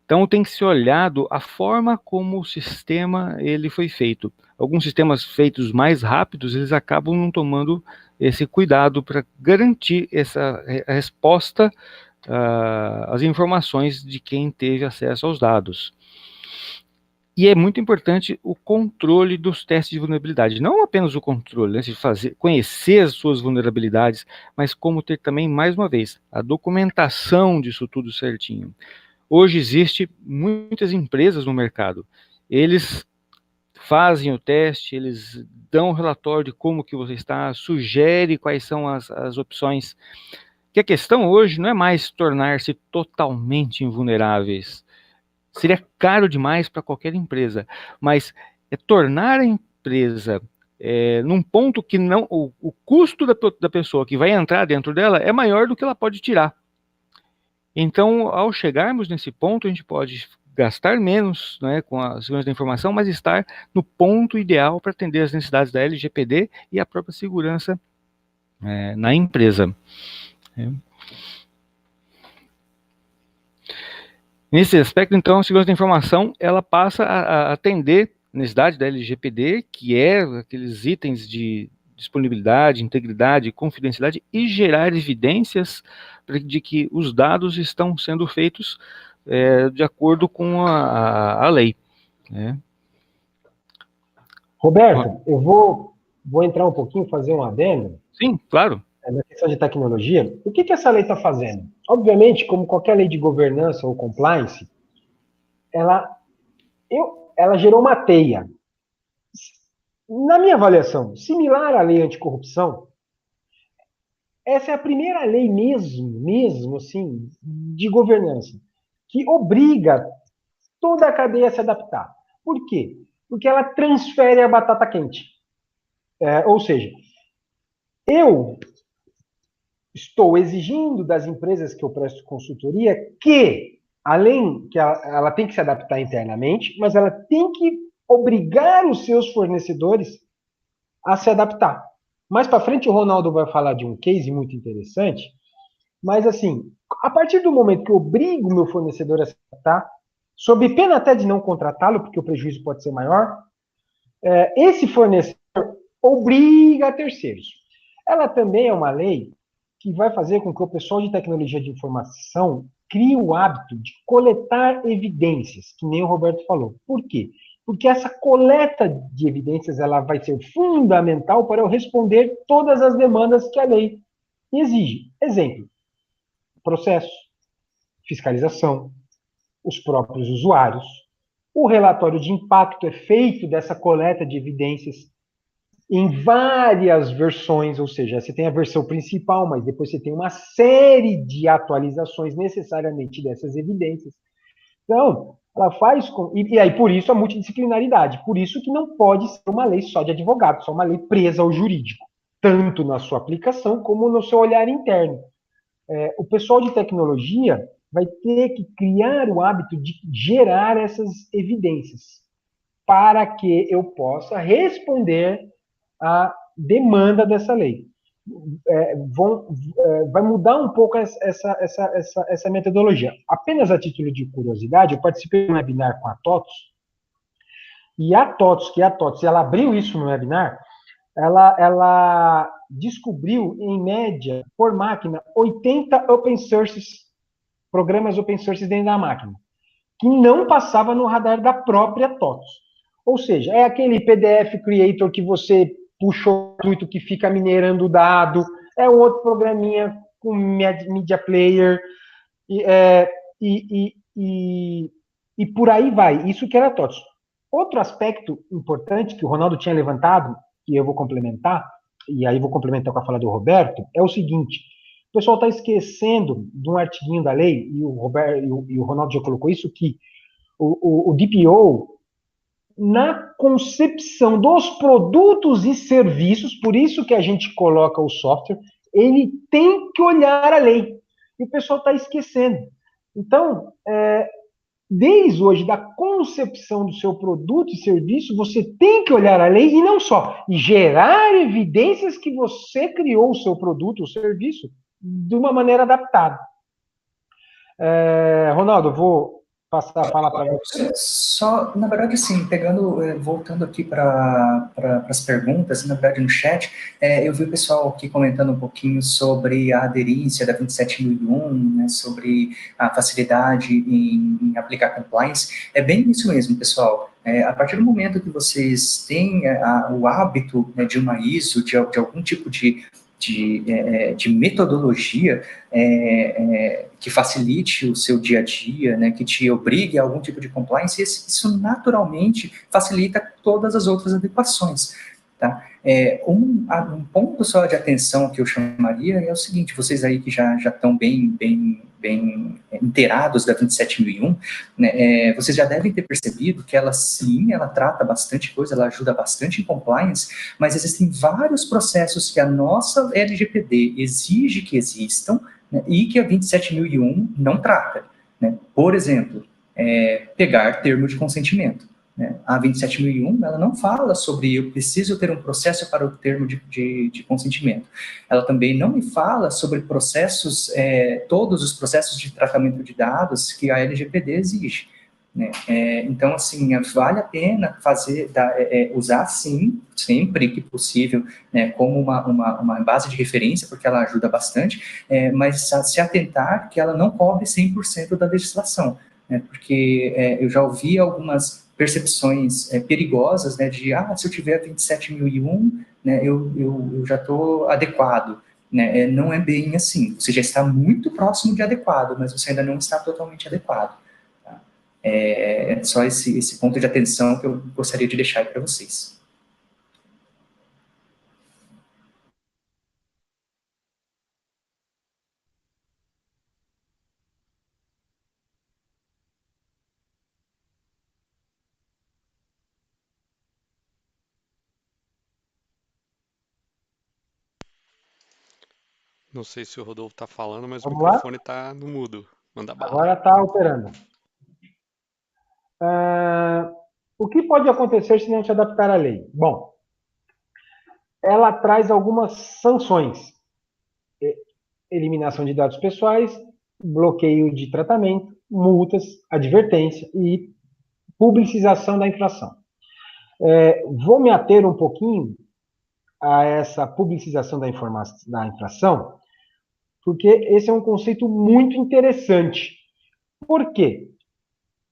Então tem que ser olhado a forma como o sistema ele foi feito. Alguns sistemas feitos mais rápidos, eles acabam não tomando esse cuidado para garantir essa resposta às informações de quem teve acesso aos dados. E é muito importante o controle dos testes de vulnerabilidade. Não apenas o controle, né, de conhecer as suas vulnerabilidades, mas como ter também, mais uma vez, a documentação disso tudo certinho. Hoje existe muitas empresas no mercado. Eles fazem o teste, eles dão um relatório de como que você está, sugere quais são as opções. Que a questão hoje não é mais tornar-se totalmente invulneráveis. Seria caro demais para qualquer empresa, mas é tornar a empresa num ponto que não o custo da pessoa que vai entrar dentro dela é maior do que ela pode tirar. Então, ao chegarmos nesse ponto, a gente pode gastar menos, né, com a segurança da informação, mas estar no ponto ideal para atender as necessidades da LGPD e a própria segurança na empresa. Nesse aspecto, então, a segurança da informação, ela passa a atender a necessidade da LGPD, que é aqueles itens de disponibilidade, integridade, confidencialidade, e gerar evidências de que os dados estão sendo feitos de acordo com a lei. Roberto, eu vou entrar um pouquinho, fazer um adendo. Sim, claro. Na questão de tecnologia. O que essa lei está fazendo? Obviamente, como qualquer lei de governança ou compliance, ela gerou uma teia. Na minha avaliação, similar à lei anticorrupção, essa é a primeira lei mesmo assim, de governança, que obriga toda a cadeia a se adaptar. Por quê? Porque ela transfere a batata quente. Ou seja, eu estou exigindo das empresas que eu presto consultoria que, além que ela tem que se adaptar internamente, mas ela tem que obrigar os seus fornecedores a se adaptar. Mais para frente o Ronaldo vai falar de um case muito interessante, mas assim, a partir do momento que eu obrigo o meu fornecedor a se adaptar, sob pena até de não contratá-lo, porque o prejuízo pode ser maior, esse fornecedor obriga a terceiros. Ela também é uma lei que vai fazer com que o pessoal de tecnologia de informação crie o hábito de coletar evidências, que nem o Roberto falou. Por quê? Porque essa coleta de evidências ela vai ser fundamental para eu responder todas as demandas que a lei exige. Exemplo, processo, fiscalização, os próprios usuários. O relatório de impacto é feito dessa coleta de evidências em várias versões, ou seja, você tem a versão principal, mas depois você tem uma série de atualizações necessariamente dessas evidências. Então, ela faz com... E aí, por isso, a multidisciplinaridade. Por isso que não pode ser uma lei só de advogado, só uma lei presa ao jurídico, tanto na sua aplicação como no seu olhar interno. O pessoal de tecnologia vai ter que criar o hábito de gerar essas evidências para que eu possa responder à demanda dessa lei. Vai mudar um pouco essa metodologia. Apenas a título de curiosidade, eu participei de um webinar com a TOTOS, e a TOTOS, ela abriu isso no webinar, ela descobriu, em média, por máquina, 80 open sources, programas open source dentro da máquina, que não passava no radar da própria TOTOS. Ou seja, é aquele PDF Creator que você puxou gratuito que fica minerando o dado, é um outro programinha com Media Player, e por aí vai. Isso que era TOTOS. Outro aspecto importante que o Ronaldo tinha levantado, que eu vou complementar, e aí vou complementar com a fala do Roberto, é o seguinte: o pessoal está esquecendo de um artiguinho da lei, e o Ronaldo já colocou isso, que o DPO, na concepção dos produtos e serviços, por isso que a gente coloca o software, ele tem que olhar a lei. E o pessoal está esquecendo. Então, desde hoje, da concepção do seu produto e serviço, você tem que olhar a lei e não só, e gerar evidências que você criou o seu produto, o serviço, de uma maneira adaptada. Ronaldo, vou passar a fala para você. Só, na verdade, assim, voltando aqui para as perguntas, na verdade, no chat, eu vi o pessoal aqui comentando um pouquinho sobre a aderência da 27001, né, sobre a facilidade em aplicar compliance. É bem isso mesmo, pessoal. A partir do momento que vocês têm o hábito, né, de uma ISO, de algum tipo de metodologia que facilite o seu dia a dia, né, que te obrigue a algum tipo de compliance, isso naturalmente facilita todas as outras adequações. Tá? Um ponto só de atenção que eu chamaria é o seguinte: vocês aí que já estão bem inteirados da 27001, né, vocês já devem ter percebido que ela trata bastante coisa, ela ajuda bastante em compliance, mas existem vários processos que a nossa LGPD exige que existam, né, e que a 27001 não trata. Né? Por exemplo, pegar termo de consentimento. Né? A 27.001, ela não fala sobre eu preciso ter um processo para o termo de consentimento. Ela também não me fala sobre processos, todos os processos de tratamento de dados que a LGPD exige. Né? Então, assim, vale a pena usar, sim, sempre que possível, né, como uma base de referência, porque ela ajuda bastante, mas se atentar que ela não cobre 100% da legislação, né, porque eu já ouvi algumas percepções perigosas, né, de, se eu tiver 27.001, né, eu já estou adequado. Né? Não é bem assim, você já está muito próximo de adequado, mas você ainda não está totalmente adequado. Tá? É só esse ponto de atenção que eu gostaria de deixar para vocês. Não sei se o Rodolfo está falando, mas o Vamos lá? microfone está no mudo. Manda bala. Agora está operando. O que pode acontecer se não se adaptar à lei? Bom, ela traz algumas sanções. Eliminação de dados pessoais, bloqueio de tratamento, multas, advertência e publicização da infração. Vou me ater um pouquinho a essa publicização da infração, porque esse é um conceito muito interessante. Por quê?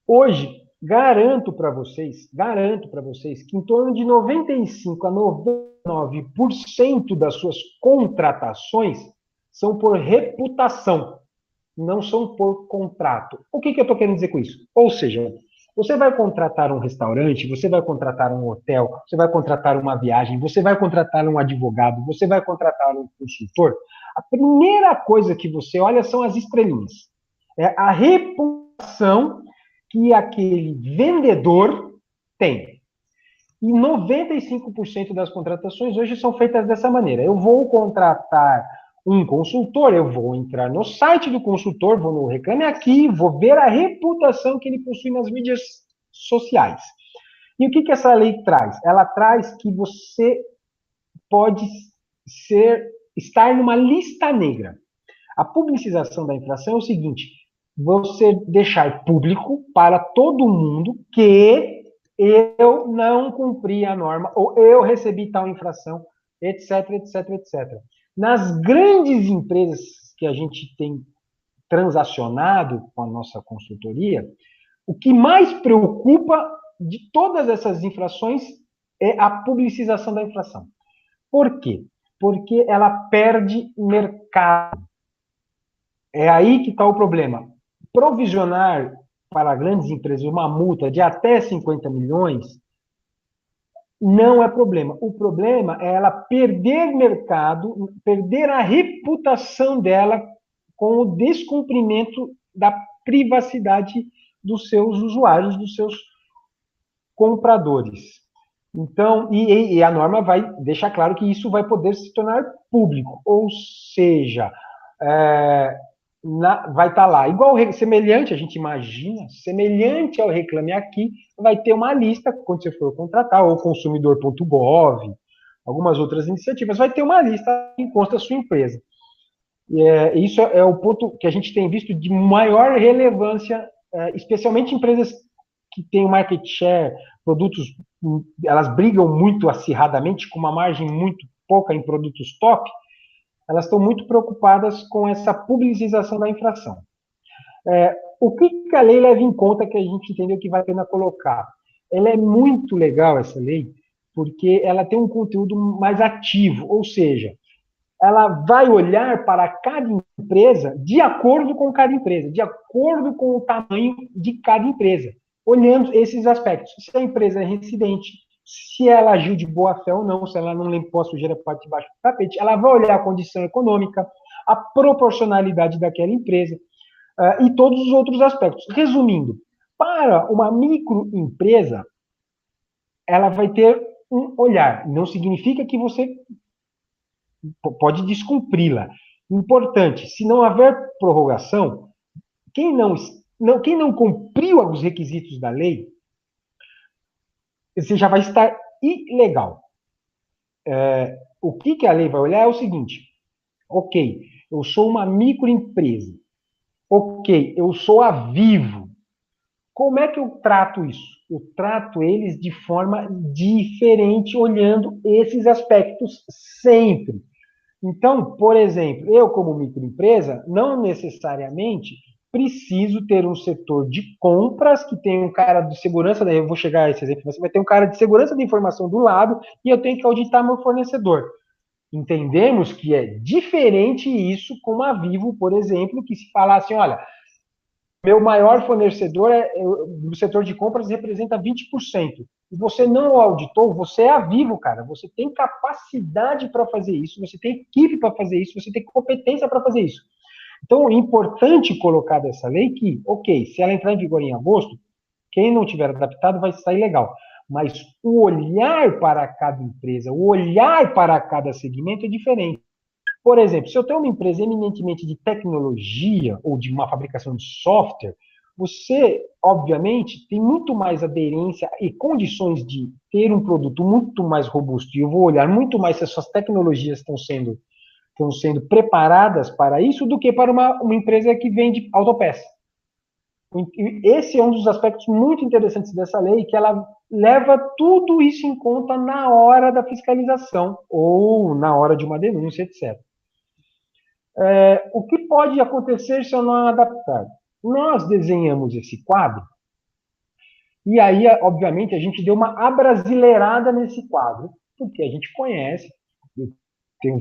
Hoje, garanto para vocês que em torno de 95% a 99% das suas contratações são por reputação, não são por contrato. O que eu estou querendo dizer com isso? Ou seja, você vai contratar um restaurante, você vai contratar um hotel, você vai contratar uma viagem, você vai contratar um advogado, você vai contratar um consultor, a primeira coisa que você olha são as estrelinhas. É a reputação que aquele vendedor tem. E 95% das contratações hoje são feitas dessa maneira. Eu vou contratar um consultor, eu vou entrar no site do consultor, vou no Reclame Aqui, vou ver a reputação que ele possui nas mídias sociais. E o que essa lei traz? Ela traz que você pode estar numa lista negra. A publicização da infração é o seguinte: você deixar público para todo mundo que eu não cumpri a norma, ou eu recebi tal infração, etc, etc, etc. Nas grandes empresas que a gente tem transacionado com a nossa consultoria, o que mais preocupa de todas essas infrações é a publicização da infração. Por quê? Porque ela perde mercado. É aí que está o problema. Provisionar para grandes empresas uma multa de até 50 milhões não é problema. O problema é ela perder mercado, perder a reputação dela com o descumprimento da privacidade dos seus usuários, dos seus compradores. Então, e a norma vai deixar claro que isso vai poder se tornar público, ou seja, vai estar lá, igual semelhante, a gente imagina, semelhante ao Reclame Aqui, vai ter uma lista, quando você for contratar, ou consumidor.gov, algumas outras iniciativas, vai ter uma lista que consta a sua empresa. Isso é o ponto que a gente tem visto de maior relevância, especialmente empresas que têm um market share, produtos, elas brigam muito acirradamente, com uma margem muito pouca em produtos top, elas estão muito preocupadas com essa publicização da infração. O que a lei leva em conta que a gente entendeu que vale a pena colocar? Ela é muito legal, essa lei, porque ela tem um conteúdo mais ativo, ou seja, ela vai olhar para cada empresa de acordo com cada empresa, de acordo com o tamanho de cada empresa, olhando esses aspectos. Se a empresa é reincidente, se ela agiu de boa fé ou não, se ela não limpou a sujeira para parte de baixo do tapete, ela vai olhar a condição econômica, a proporcionalidade daquela empresa e todos os outros aspectos. Resumindo, para uma microempresa, ela vai ter um olhar. Não significa que você pode descumpri-la. Importante, se não houver prorrogação, quem não quem não cumpriu os requisitos da lei, você já vai estar ilegal. O que a lei vai olhar é o seguinte: ok, eu sou uma microempresa. Ok, eu sou a Vivo. Como é que eu trato isso? Eu trato eles de forma diferente, olhando esses aspectos sempre. Então, por exemplo, eu como microempresa, não necessariamente preciso ter um setor de compras que tem um cara de segurança, daí eu vou chegar a esse exemplo, você vai ter um cara de segurança da informação do lado e eu tenho que auditar meu fornecedor. Entendemos que é diferente isso com a Vivo, por exemplo, que se falar assim, olha, meu maior fornecedor no setor de compras representa 20%. E você não o auditou, você é a Vivo, cara. Você tem capacidade para fazer isso, você tem equipe para fazer isso, você tem competência para fazer isso. Então, é importante colocar dessa lei que, ok, se ela entrar em vigor em agosto, quem não tiver adaptado vai sair legal. Mas o olhar para cada empresa, o olhar para cada segmento é diferente. Por exemplo, se eu tenho uma empresa eminentemente de tecnologia ou de uma fabricação de software, você, obviamente, tem muito mais aderência e condições de ter um produto muito mais robusto. E eu vou olhar muito mais se as suas tecnologias estão sendo preparadas para isso do que para uma empresa que vende autopeça. Esse é um dos aspectos muito interessantes dessa lei, que ela leva tudo isso em conta na hora da fiscalização ou na hora de uma denúncia, etc. O que pode acontecer se eu não adaptar? Nós desenhamos esse quadro, e aí, obviamente, a gente deu uma abrasileirada nesse quadro, porque a gente conhece, eu tenho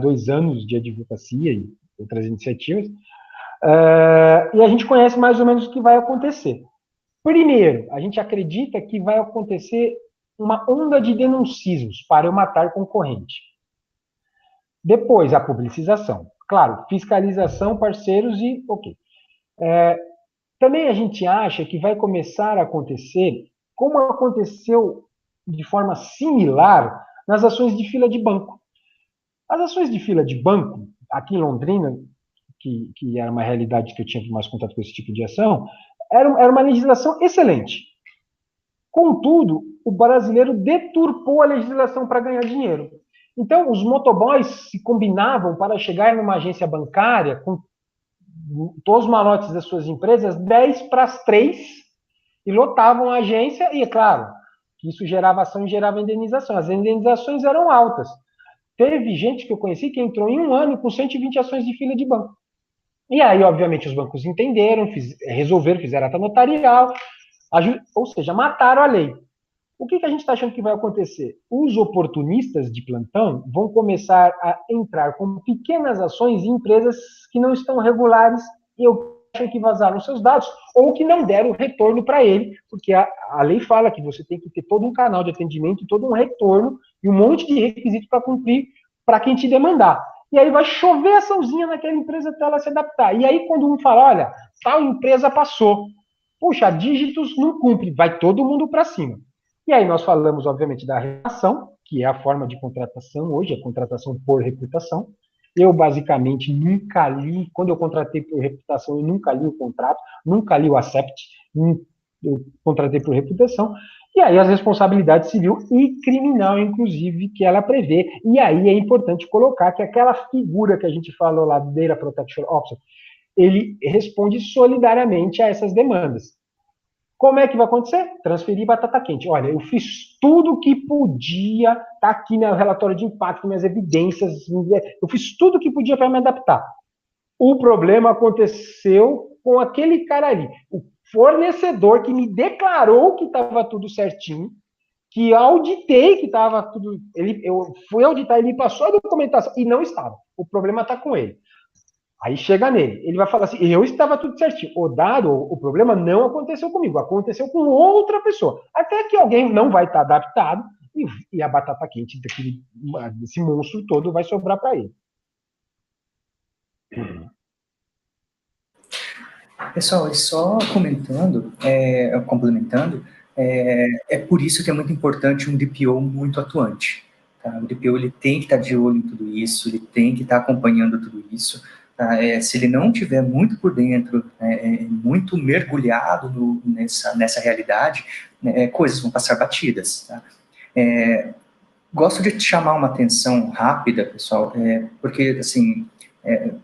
2 anos de advocacia e outras iniciativas, e a gente conhece mais ou menos o que vai acontecer. Primeiro, a gente acredita que vai acontecer uma onda de denuncismos para eu matar concorrente. Depois, a publicização. Claro, fiscalização, parceiros e ok. Também a gente acha que vai começar a acontecer, como aconteceu de forma similar nas ações de fila de banco. As ações de fila de banco, aqui em Londrina, que era uma realidade que eu tinha mais contato com esse tipo de ação, era uma legislação excelente. Contudo, o brasileiro deturpou a legislação para ganhar dinheiro. Então, os motoboys se combinavam para chegar numa agência bancária com todos os malotes das suas empresas 10 para as 3 e lotavam a agência e, é claro, isso gerava ação e gerava indenização. As indenizações eram altas. Teve gente que eu conheci que entrou em um ano com 120 ações de fila de banco. E aí, obviamente, os bancos entenderam, resolveram, fizeram ata notarial, ou seja, mataram a lei. O que a gente está achando que vai acontecer? Os oportunistas de plantão vão começar a entrar com pequenas ações em empresas que não estão regulares e eu acho que vazaram seus dados ou que não deram retorno para ele, porque a lei fala que você tem que ter todo um canal de atendimento, todo um retorno e um monte de requisitos para cumprir para quem te demandar. E aí vai chover açãozinha naquela empresa até ela se adaptar. E aí quando um fala, olha, tal empresa passou, puxa, a Dígitos não cumpre, vai todo mundo para cima. E aí nós falamos, obviamente, da reputação, que é a forma de contratação hoje, a contratação por reputação. Eu, basicamente, nunca li, quando eu contratei por reputação, eu nunca li o contrato, nunca li o ACEPT, eu contratei por reputação. E aí as responsabilidades civil e criminal, inclusive, que ela prevê. E aí é importante colocar que aquela figura que a gente falou lá do Data Protection Officer, ele responde solidariamente a essas demandas. Como é que vai acontecer? Transferir batata quente. Olha, eu fiz tudo que podia, tá aqui meu relatório de impacto, minhas evidências, eu fiz tudo que podia para me adaptar. O problema aconteceu com aquele cara ali, o fornecedor que me declarou que estava tudo certinho, que auditei que estava tudo... eu fui auditar, ele me passou a documentação e não estava. O problema está com ele. Aí chega nele, ele vai falar assim, eu estava tudo certinho. O problema não aconteceu comigo, aconteceu com outra pessoa. Até que alguém não vai estar adaptado e a batata quente desse monstro todo vai sobrar para ele. Pessoal, e só comentando, complementando, é por isso que é muito importante um DPO muito atuante. Tá? O DPO ele tem que estar de olho em tudo isso, ele tem que estar acompanhando tudo isso, tá? Se ele não tiver muito por dentro, muito mergulhado nessa realidade, né, coisas vão passar batidas, tá? Gosto de chamar uma atenção rápida, pessoal, porque, assim,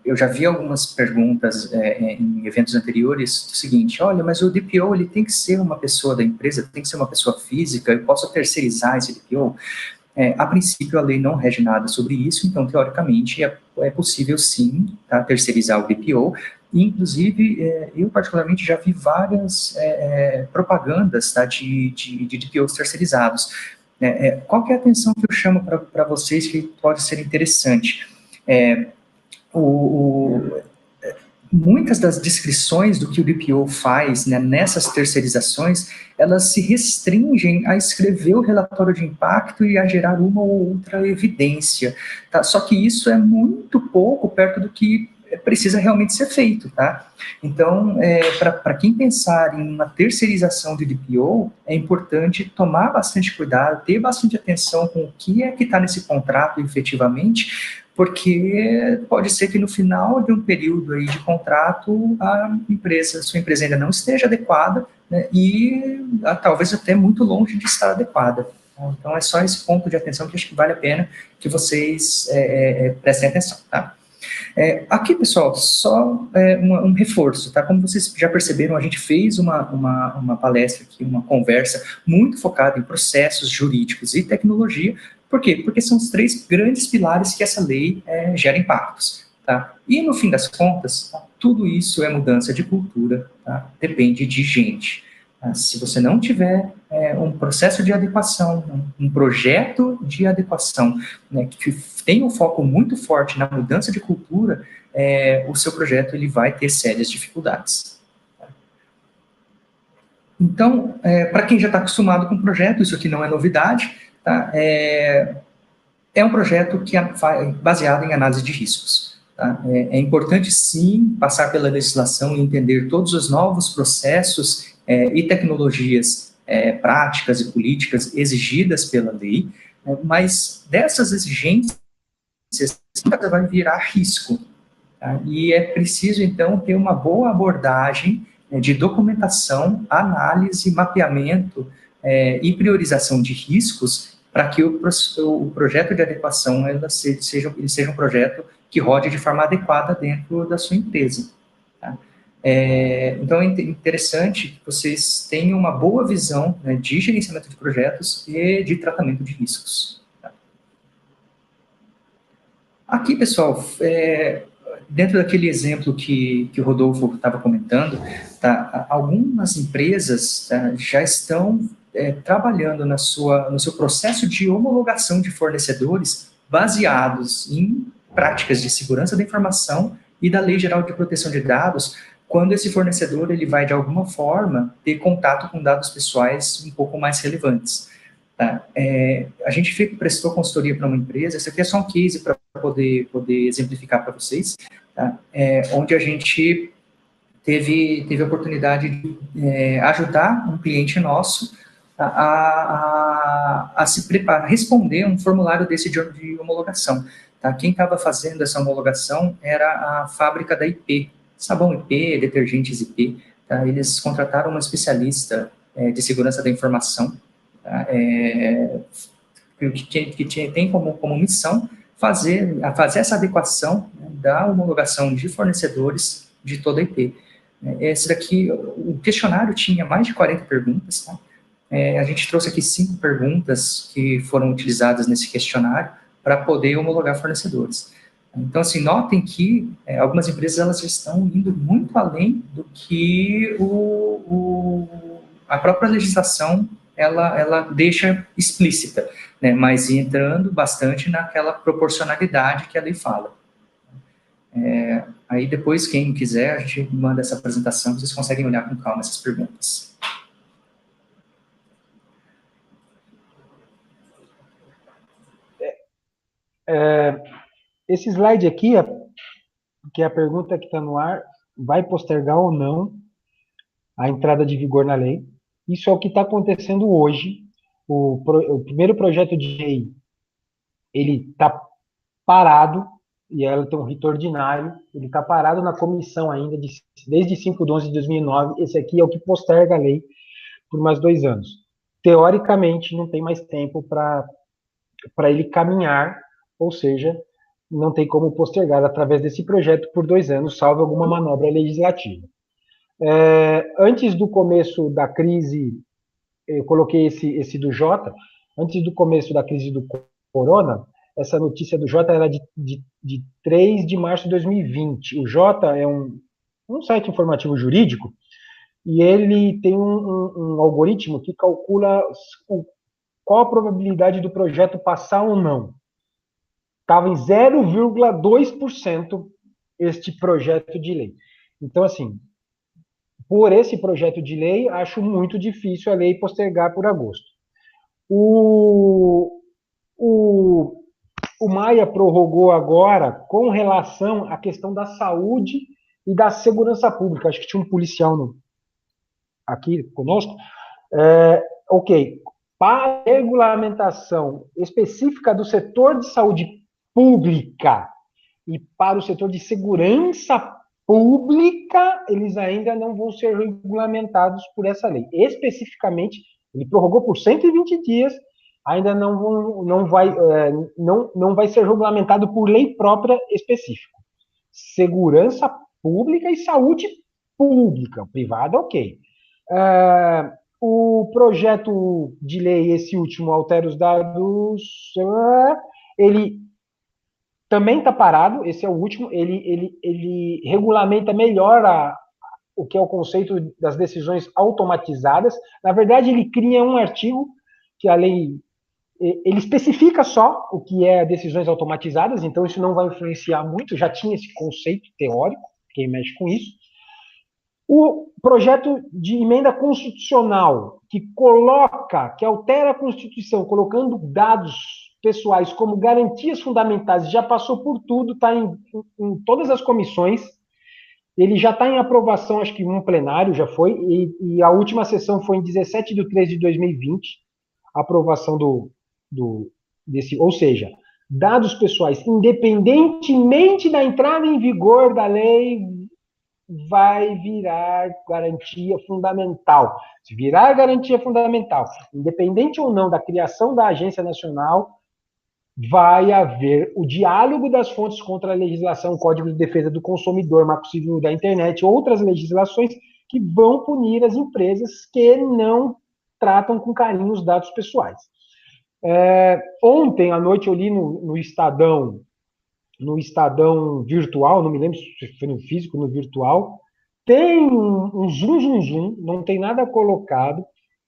eu já vi algumas perguntas em eventos anteriores do seguinte: olha, mas o DPO, ele tem que ser uma pessoa da empresa, tem que ser uma pessoa física, eu posso terceirizar esse DPO? A princípio, a lei não rege nada sobre isso, então, teoricamente, é possível, sim, tá, terceirizar o DPO. Inclusive, eu particularmente já vi várias propagandas, tá, de DPOs terceirizados. Qual que é a atenção que eu chamo para vocês que pode ser interessante? Muitas das descrições do que o DPO faz, né, nessas terceirizações, elas se restringem a escrever o relatório de impacto e a gerar uma ou outra evidência, tá? Só que isso é muito pouco perto do que precisa realmente ser feito, tá? Então, para quem pensar em uma terceirização de DPO, é importante tomar bastante cuidado, ter bastante atenção com o que é que está nesse contrato efetivamente, porque pode ser que no final de um período aí de contrato, sua empresa ainda não esteja adequada, né, e talvez até muito longe de estar adequada. Então, é só esse ponto de atenção que acho que vale a pena que vocês prestem atenção, tá? Aqui, pessoal, só um reforço, tá? Como vocês já perceberam, a gente fez uma palestra aqui, uma conversa muito focada em processos jurídicos e tecnologia. Por quê? Porque são os 3 grandes pilares que essa lei gera impactos, tá? E, no fim das contas, tá, tudo isso é mudança de cultura, tá? Depende de gente. Tá? Se você não tiver um processo de adequação, um projeto de adequação, né, que tem um foco muito forte na mudança de cultura, o seu projeto ele vai ter sérias dificuldades. Tá? Então, para quem já está acostumado com o projeto, isso aqui não é novidade, tá? É um projeto que é baseado em análise de riscos. Tá? É importante, sim, passar pela legislação e entender todos os novos processos e tecnologias práticas e políticas exigidas pela lei, mas dessas exigências vai virar risco. Tá? E é preciso, então, ter uma boa abordagem de documentação, análise, mapeamento e priorização de riscos para que o projeto de adequação seja um projeto que rode de forma adequada dentro da sua empresa. Tá? Então, é interessante que vocês tenham uma boa visão, né, de gerenciamento de projetos e de tratamento de riscos. Tá? Aqui, pessoal, dentro daquele exemplo que o Rodolfo estava comentando, tá, algumas empresas já estão trabalhando no seu processo de homologação de fornecedores baseados em práticas de segurança da informação e da Lei Geral de Proteção de Dados, quando esse fornecedor ele vai, de alguma forma, ter contato com dados pessoais um pouco mais relevantes. Tá? A gente prestou consultoria para uma empresa, esse aqui é só um case para poder exemplificar para vocês, tá? Onde a gente teve a oportunidade de ajudar um cliente nosso a se preparar, a responder um formulário desse de homologação. Tá? Quem estava fazendo essa homologação era a fábrica da IP, sabão IP, detergentes IP. Tá? Eles contrataram uma especialista de segurança da informação, tá? Que tem como missão fazer essa adequação, né, da homologação de fornecedores de toda a IP. Esse daqui, o questionário tinha mais de 40 perguntas, tá? A gente trouxe aqui 5 perguntas que foram utilizadas nesse questionário para poder homologar fornecedores. Então, assim, notem que algumas empresas elas já estão indo muito além do que a própria legislação ela deixa explícita, né, mas entrando bastante naquela proporcionalidade que a lei fala. Aí depois, quem quiser, a gente manda essa apresentação, vocês conseguem olhar com calma essas perguntas. Esse slide aqui, que é a pergunta que está no ar, vai postergar ou não a entrada de vigor na lei? Isso é o que está acontecendo hoje. O primeiro projeto de lei, ele está parado, e ela tem um rito ordinário, ele está parado na comissão ainda, desde 5/11 de 2009, esse aqui é o que posterga a lei por mais 2 anos. Teoricamente, não tem mais tempo para ele caminhar, ou seja, não tem como postergar através desse projeto por 2 anos, salvo alguma manobra legislativa. Antes do começo da crise, eu coloquei esse do Jota, antes do começo da crise do corona, essa notícia do Jota era de 3 de março de 2020. O Jota é um site informativo jurídico, e ele tem um algoritmo que calcula qual a probabilidade do projeto passar ou não. Estava em 0,2% este projeto de lei. Então, assim, por esse projeto de lei, acho muito difícil a lei postergar por agosto. O Maia prorrogou agora com relação à questão da saúde e da segurança pública. Acho que tinha um policial aqui conosco. Ok. Para a regulamentação específica do setor de saúde pública e para o setor de segurança pública, eles ainda não vão ser regulamentados por essa lei. Especificamente, ele prorrogou por 120 dias, ainda não vai ser regulamentado por lei própria específica. Segurança pública e saúde pública, privada, ok. O projeto de lei, esse último, altera os dados, ele também está parado, esse é o último, ele regulamenta melhor o que é o conceito das decisões automatizadas. Na verdade, ele cria um artigo que a lei, ele especifica só o que é decisões automatizadas, então isso não vai influenciar muito, já tinha esse conceito teórico, quem mexe com isso. O projeto de emenda constitucional que altera a Constituição, colocando dados pessoais como garantias fundamentais, já passou por tudo, está em todas as comissões, ele já está em aprovação, acho que um plenário já foi, e a última sessão foi em 17/3/2020, a aprovação desse, ou seja, dados pessoais, independentemente da entrada em vigor da lei, vai virar garantia fundamental. Se virar garantia fundamental, independente ou não da criação da Agência Nacional, vai haver o diálogo das fontes contra a legislação, Código de Defesa do Consumidor, Marco Civil da Internet, outras legislações que vão punir as empresas que não tratam com carinho os dados pessoais. Ontem à noite eu li no Estadão virtual, não me lembro se foi no físico, no virtual, tem um zoom, não tem nada colocado,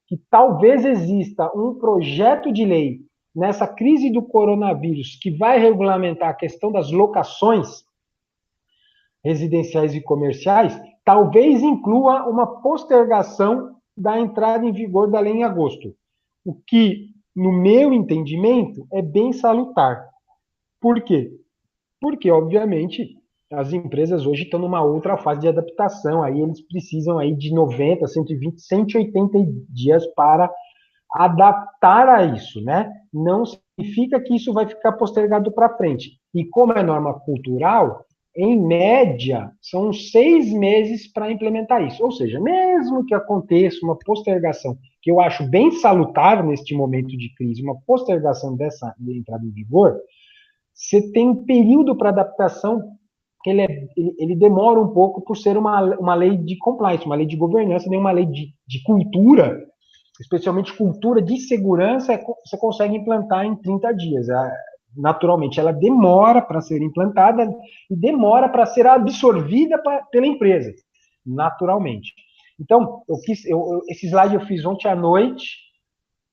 que talvez exista um projeto de lei nessa crise do coronavírus que vai regulamentar a questão das locações residenciais e comerciais, talvez inclua uma postergação da entrada em vigor da lei em agosto, o que, no meu entendimento, é bem salutar. Por quê? Porque, obviamente, as empresas hoje estão numa outra fase de adaptação, aí eles precisam aí de 90, 120, 180 dias para adaptar a isso, né? Não significa que isso vai ficar postergado para frente. E como é norma cultural, em média, são 6 meses para implementar isso. Ou seja, mesmo que aconteça uma postergação, que eu acho bem salutar neste momento de crise, uma postergação dessa entrada em vigor, você tem um período para adaptação que ele demora um pouco por ser uma lei de compliance, uma lei de governança, nem uma lei de cultura, especialmente cultura de segurança, você consegue implantar em 30 dias. Naturalmente, ela demora para ser implantada e demora para ser absorvida pela empresa, naturalmente. Então, esse slide eu fiz ontem à noite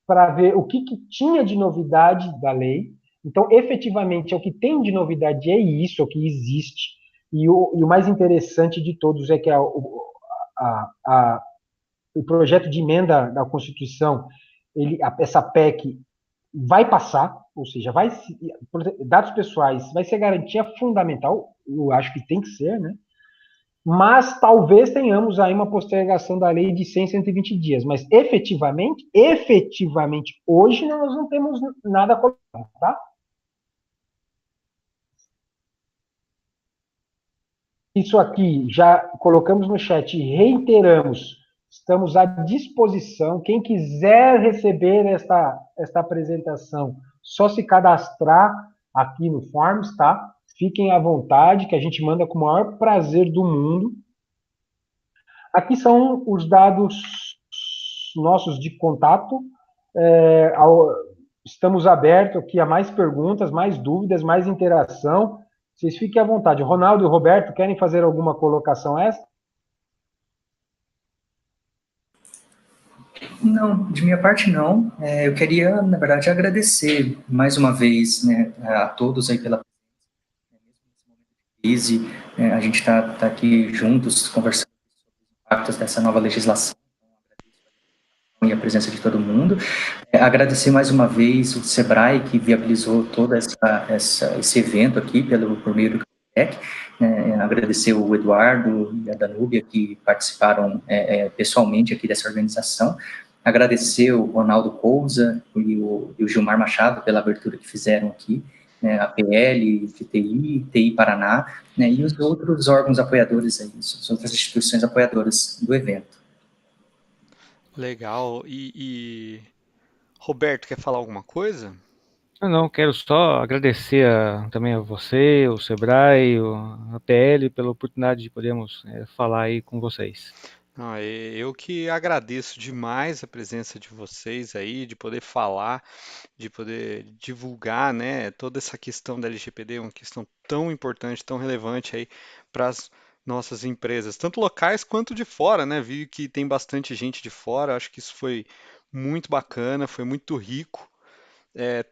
para ver o que tinha de novidade da lei. Então, efetivamente, o que tem de novidade é isso, é o que existe. E o mais interessante de todos é que o projeto de emenda da Constituição, essa PEC vai passar, ou seja, dados pessoais vai ser garantia fundamental, eu acho que tem que ser, né? Mas talvez tenhamos aí uma postergação da lei de 100, 120 dias. Mas efetivamente, hoje nós não temos nada colocado, tá? isso aqui, já colocamos no chat e reiteramos, estamos à disposição. Quem quiser receber esta apresentação, só se cadastrar aqui no Forms, tá? Fiquem à vontade, que a gente manda com o maior prazer do mundo. Aqui são os dados nossos de contato. Estamos abertos aqui a mais perguntas, mais dúvidas, mais interação. Vocês fiquem à vontade. Ronaldo e Roberto, querem fazer alguma colocação extra? Não, de minha parte não. Eu queria, na verdade, agradecer mais uma vez, né, a todos aí pela crise. A gente está aqui juntos conversando sobre os impactos dessa nova legislação e a presença de todo mundo. Agradecer mais uma vez o Sebrae, que viabilizou todo esse evento aqui por meio do CAFETEC. Agradecer o Eduardo e a Danúbia, que participaram pessoalmente aqui dessa organização. Agradecer o Ronaldo Cousa e o Gilmar Machado pela abertura que fizeram aqui, a PL, FTI, TI Paraná, e os outros órgãos apoiadores, aí, as outras instituições apoiadoras do evento. Legal. Roberto, quer falar alguma coisa? Não, quero só agradecer também a você, o Sebrae, a PL, pela oportunidade de podermos falar aí com vocês. Não, eu que agradeço demais a presença de vocês aí, de poder falar, de poder divulgar, né, toda essa questão da LGPD, uma questão tão importante, tão relevante aí para as nossas empresas, tanto locais quanto de fora, né? Vi que tem bastante gente de fora, acho que isso foi muito bacana, foi muito rico.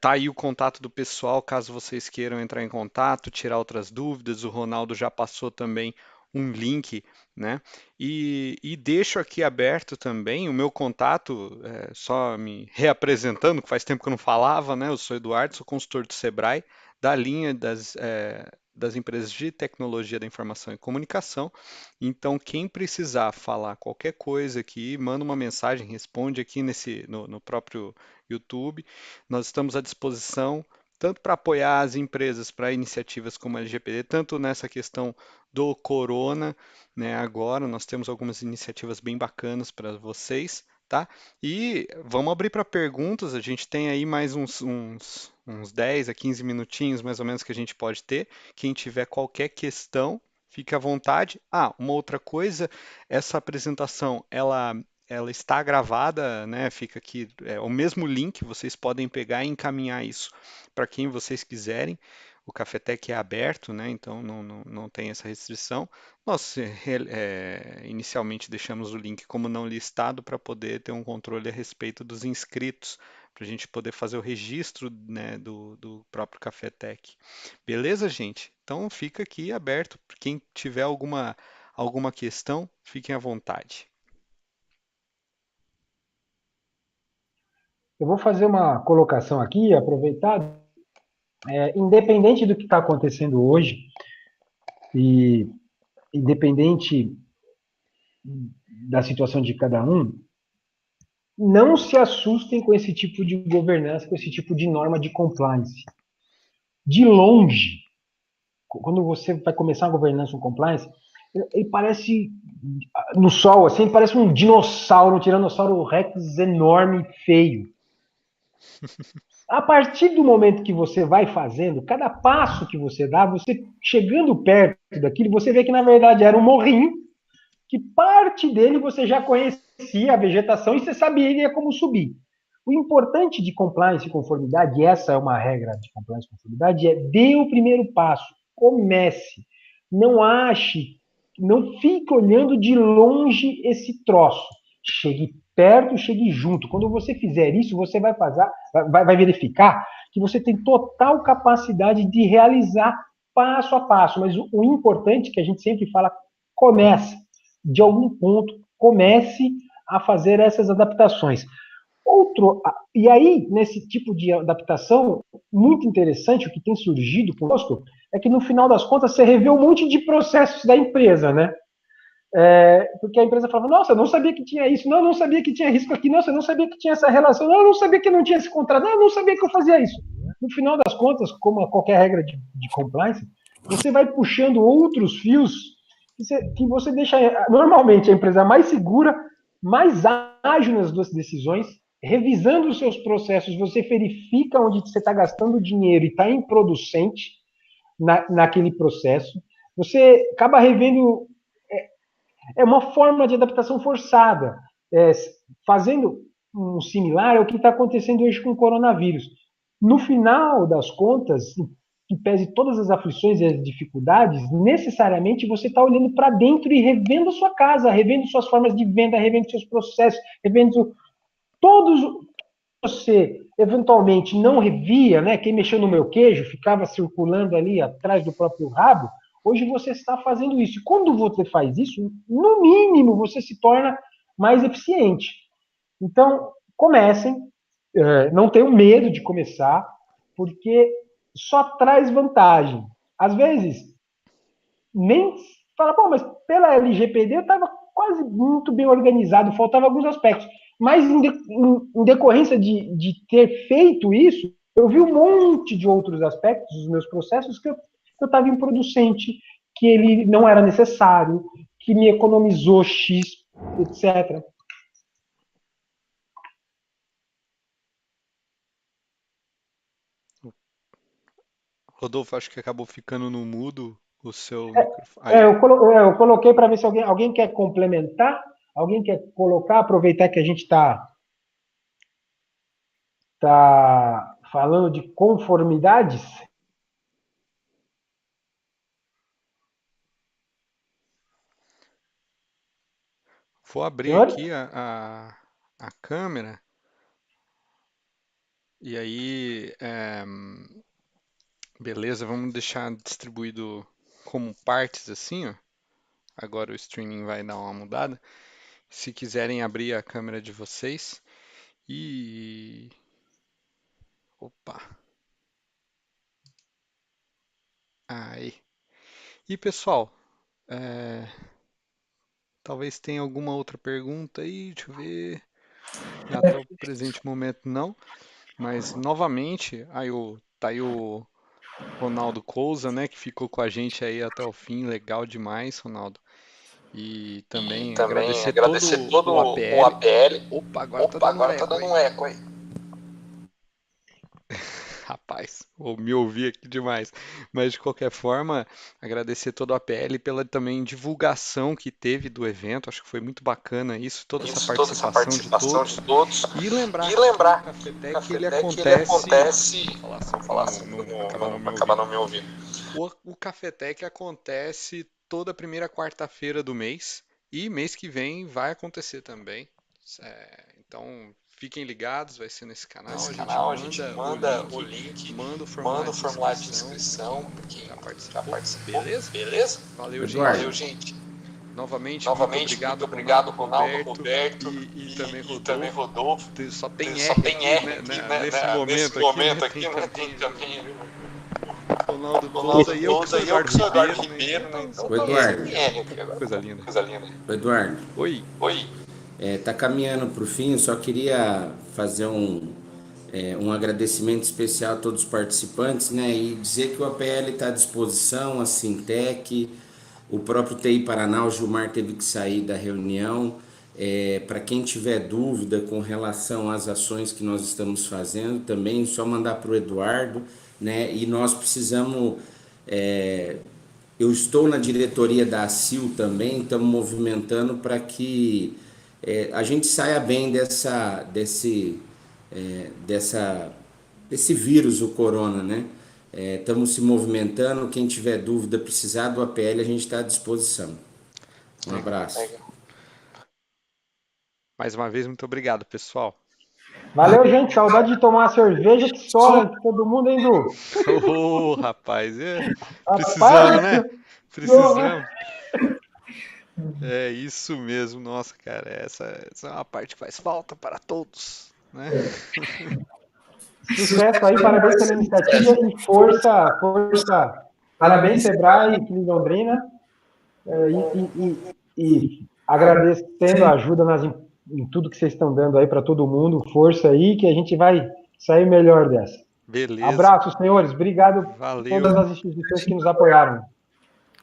Tá aí o contato do pessoal, caso vocês queiram entrar em contato, tirar outras dúvidas. O Ronaldo já passou também um link, né? E deixo aqui aberto também o meu contato, só me reapresentando, que faz tempo que eu não falava, né? Eu sou Eduardo, sou consultor do Sebrae, da linha das empresas de tecnologia da informação e comunicação. Então, quem precisar falar qualquer coisa aqui, manda uma mensagem, responde aqui no próprio YouTube. Nós estamos à disposição tanto para apoiar as empresas para iniciativas como a LGPD, tanto nessa questão do corona, né? Agora nós temos algumas iniciativas bem bacanas para vocês, tá? E vamos abrir para perguntas. A gente tem aí mais uns 10 a 15 minutinhos mais ou menos que a gente pode ter. Quem tiver qualquer questão, fique à vontade. Uma outra coisa, essa apresentação, ela está gravada, né? Fica aqui o mesmo link, vocês podem pegar e encaminhar isso para quem vocês quiserem. O Cafetec é aberto, né? Então não tem essa restrição. Nós inicialmente deixamos o link como não listado para poder ter um controle a respeito dos inscritos, para a gente poder fazer o registro, né, do próprio Cafetec. Beleza, gente? Então fica aqui aberto. Quem tiver alguma questão, fiquem à vontade. Eu vou fazer uma colocação aqui, aproveitar. Independente do que está acontecendo hoje, e independente da situação de cada um, não se assustem com esse tipo de governança, com esse tipo de norma de compliance. De longe, quando você vai começar a governança, um compliance, ele parece, no sol, assim, ele parece um dinossauro, um tiranossauro rex enorme e feio. A partir do momento que você vai fazendo, cada passo que você dá, você chegando perto daquilo, você vê que na verdade era um morrinho, que parte dele você já conhecia a vegetação e você sabia como subir. O importante de compliance e conformidade, e essa é uma regra de compliance e conformidade, é dê o primeiro passo, comece. Não ache, não fique olhando de longe esse troço. Chegue perto, chegue junto. Quando você fizer isso, você vai verificar que você tem total capacidade de realizar passo a passo. Mas o importante que a gente sempre fala, comece. De algum ponto, comece a fazer essas adaptações. E aí, nesse tipo de adaptação, muito interessante, o que tem surgido conosco, é que no final das contas você revê um monte de processos da empresa, né? Porque a empresa falava, nossa, eu não sabia que tinha isso, não, eu não sabia que tinha risco aqui, nossa, eu não sabia que tinha essa relação, não, eu não sabia que não tinha esse contrato, não, eu não sabia que eu fazia isso. No final das contas, como qualquer regra de compliance, você vai puxando outros fios que você deixa normalmente a empresa mais segura, mais ágil nas suas decisões, revisando os seus processos, você verifica onde você está gastando dinheiro e está improducente naquele processo. Você acaba revendo. É uma forma de adaptação forçada. Fazendo um similar ao que está acontecendo hoje com o coronavírus. No final das contas, que pese todas as aflições e as dificuldades, necessariamente você está olhando para dentro e revendo a sua casa, revendo suas formas de venda, revendo seus processos, revendo todos. Você eventualmente não revia, né? Quem mexeu no meu queijo ficava circulando ali atrás do próprio rabo. Hoje você está fazendo isso. E quando você faz isso, no mínimo você se torna mais eficiente. Então, comecem, não tenham medo de começar, porque só traz vantagem. Às vezes, nem fala, bom, mas pela LGPD eu estava quase muito bem organizado, faltava alguns aspectos. Mas em decorrência de ter feito isso, eu vi um monte de outros aspectos dos meus processos que eu estava improducente, que ele não era necessário, que me economizou X, etc. Rodolfo, acho que acabou ficando no mudo o seu microfone. Eu coloquei para ver se alguém quer complementar, alguém quer colocar, aproveitar que a gente está falando de conformidades. Vou abrir Senhores? aqui a câmera. E aí, beleza, vamos deixar distribuído como partes assim, ó. Agora o streaming vai dar uma mudada. Se quiserem abrir a câmera de vocês. E... Opa! Aí. E pessoal, talvez tenha alguma outra pergunta aí, deixa eu ver. Até o presente momento não. Mas novamente, tá aí o Ronaldo Couza, né, que ficou com a gente aí até o fim, legal demais, Ronaldo. E também agradecer todo o APL. Opa, agora tá dando um eco aí. Rapaz, vou me ouvir aqui demais. Mas de qualquer forma, agradecer todo o APL pela também divulgação que teve do evento. Acho que foi muito bacana isso, toda essa participação de todos. E lembrar que o Cafetec ele acontece. Vou falar assim, acabar não me ouvindo. O Cafetec acontece toda primeira quarta-feira do mês. E mês que vem vai acontecer também. Então fiquem ligados, vai ser nesse canal. A gente manda o link, manda o formulário de inscrição para quem já participou. Beleza? Valeu, gente. Novamente, muito obrigado, Ronaldo, Roberto e também Rodolfo. Só tem R aqui, né, nesse momento aqui, né? Tem também Ronaldo Couza e eu que sou Eduardo Ribeiro. Eduardo. Coisa linda. Eduardo. Oi. Tá caminhando para o fim, eu só queria fazer um agradecimento especial a todos os participantes, né? E dizer que o APL está à disposição, a Sintec, o próprio TI Paraná, o Gilmar teve que sair da reunião. Para quem tiver dúvida com relação às ações que nós estamos fazendo, também só mandar para o Eduardo, né? E nós precisamos... eu estou na diretoria da ACIL também, estamos movimentando para que a gente saia bem desse vírus, o corona, né? Estamos se movimentando, quem tiver dúvida, precisar do APL, a gente está à disposição. Um abraço. Mais uma vez, muito obrigado, pessoal. Valeu, gente. Saudade de tomar uma cerveja que sobra de todo mundo, hein, Du? Ô, rapaz, precisamos, né? Precisamos. É isso mesmo, nossa, cara, essa é uma parte que faz falta para todos, né? Sucesso aí, parabéns pela iniciativa e força. Parabéns, Sebrae e Londrina. E agradecendo a ajuda em tudo que vocês estão dando aí para todo mundo. Força aí, que a gente vai sair melhor dessa. Beleza. Abraços, senhores. Obrigado Valeu. a todas as instituições que nos apoiaram.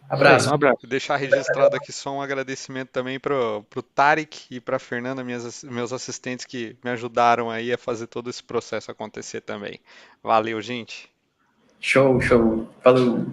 Abraço. Um abraço. Vou deixar registrado aqui só um agradecimento também pro Tarek e pra Fernanda, meus assistentes que me ajudaram aí a fazer todo esse processo acontecer também. Valeu, gente. Show, show. Falou.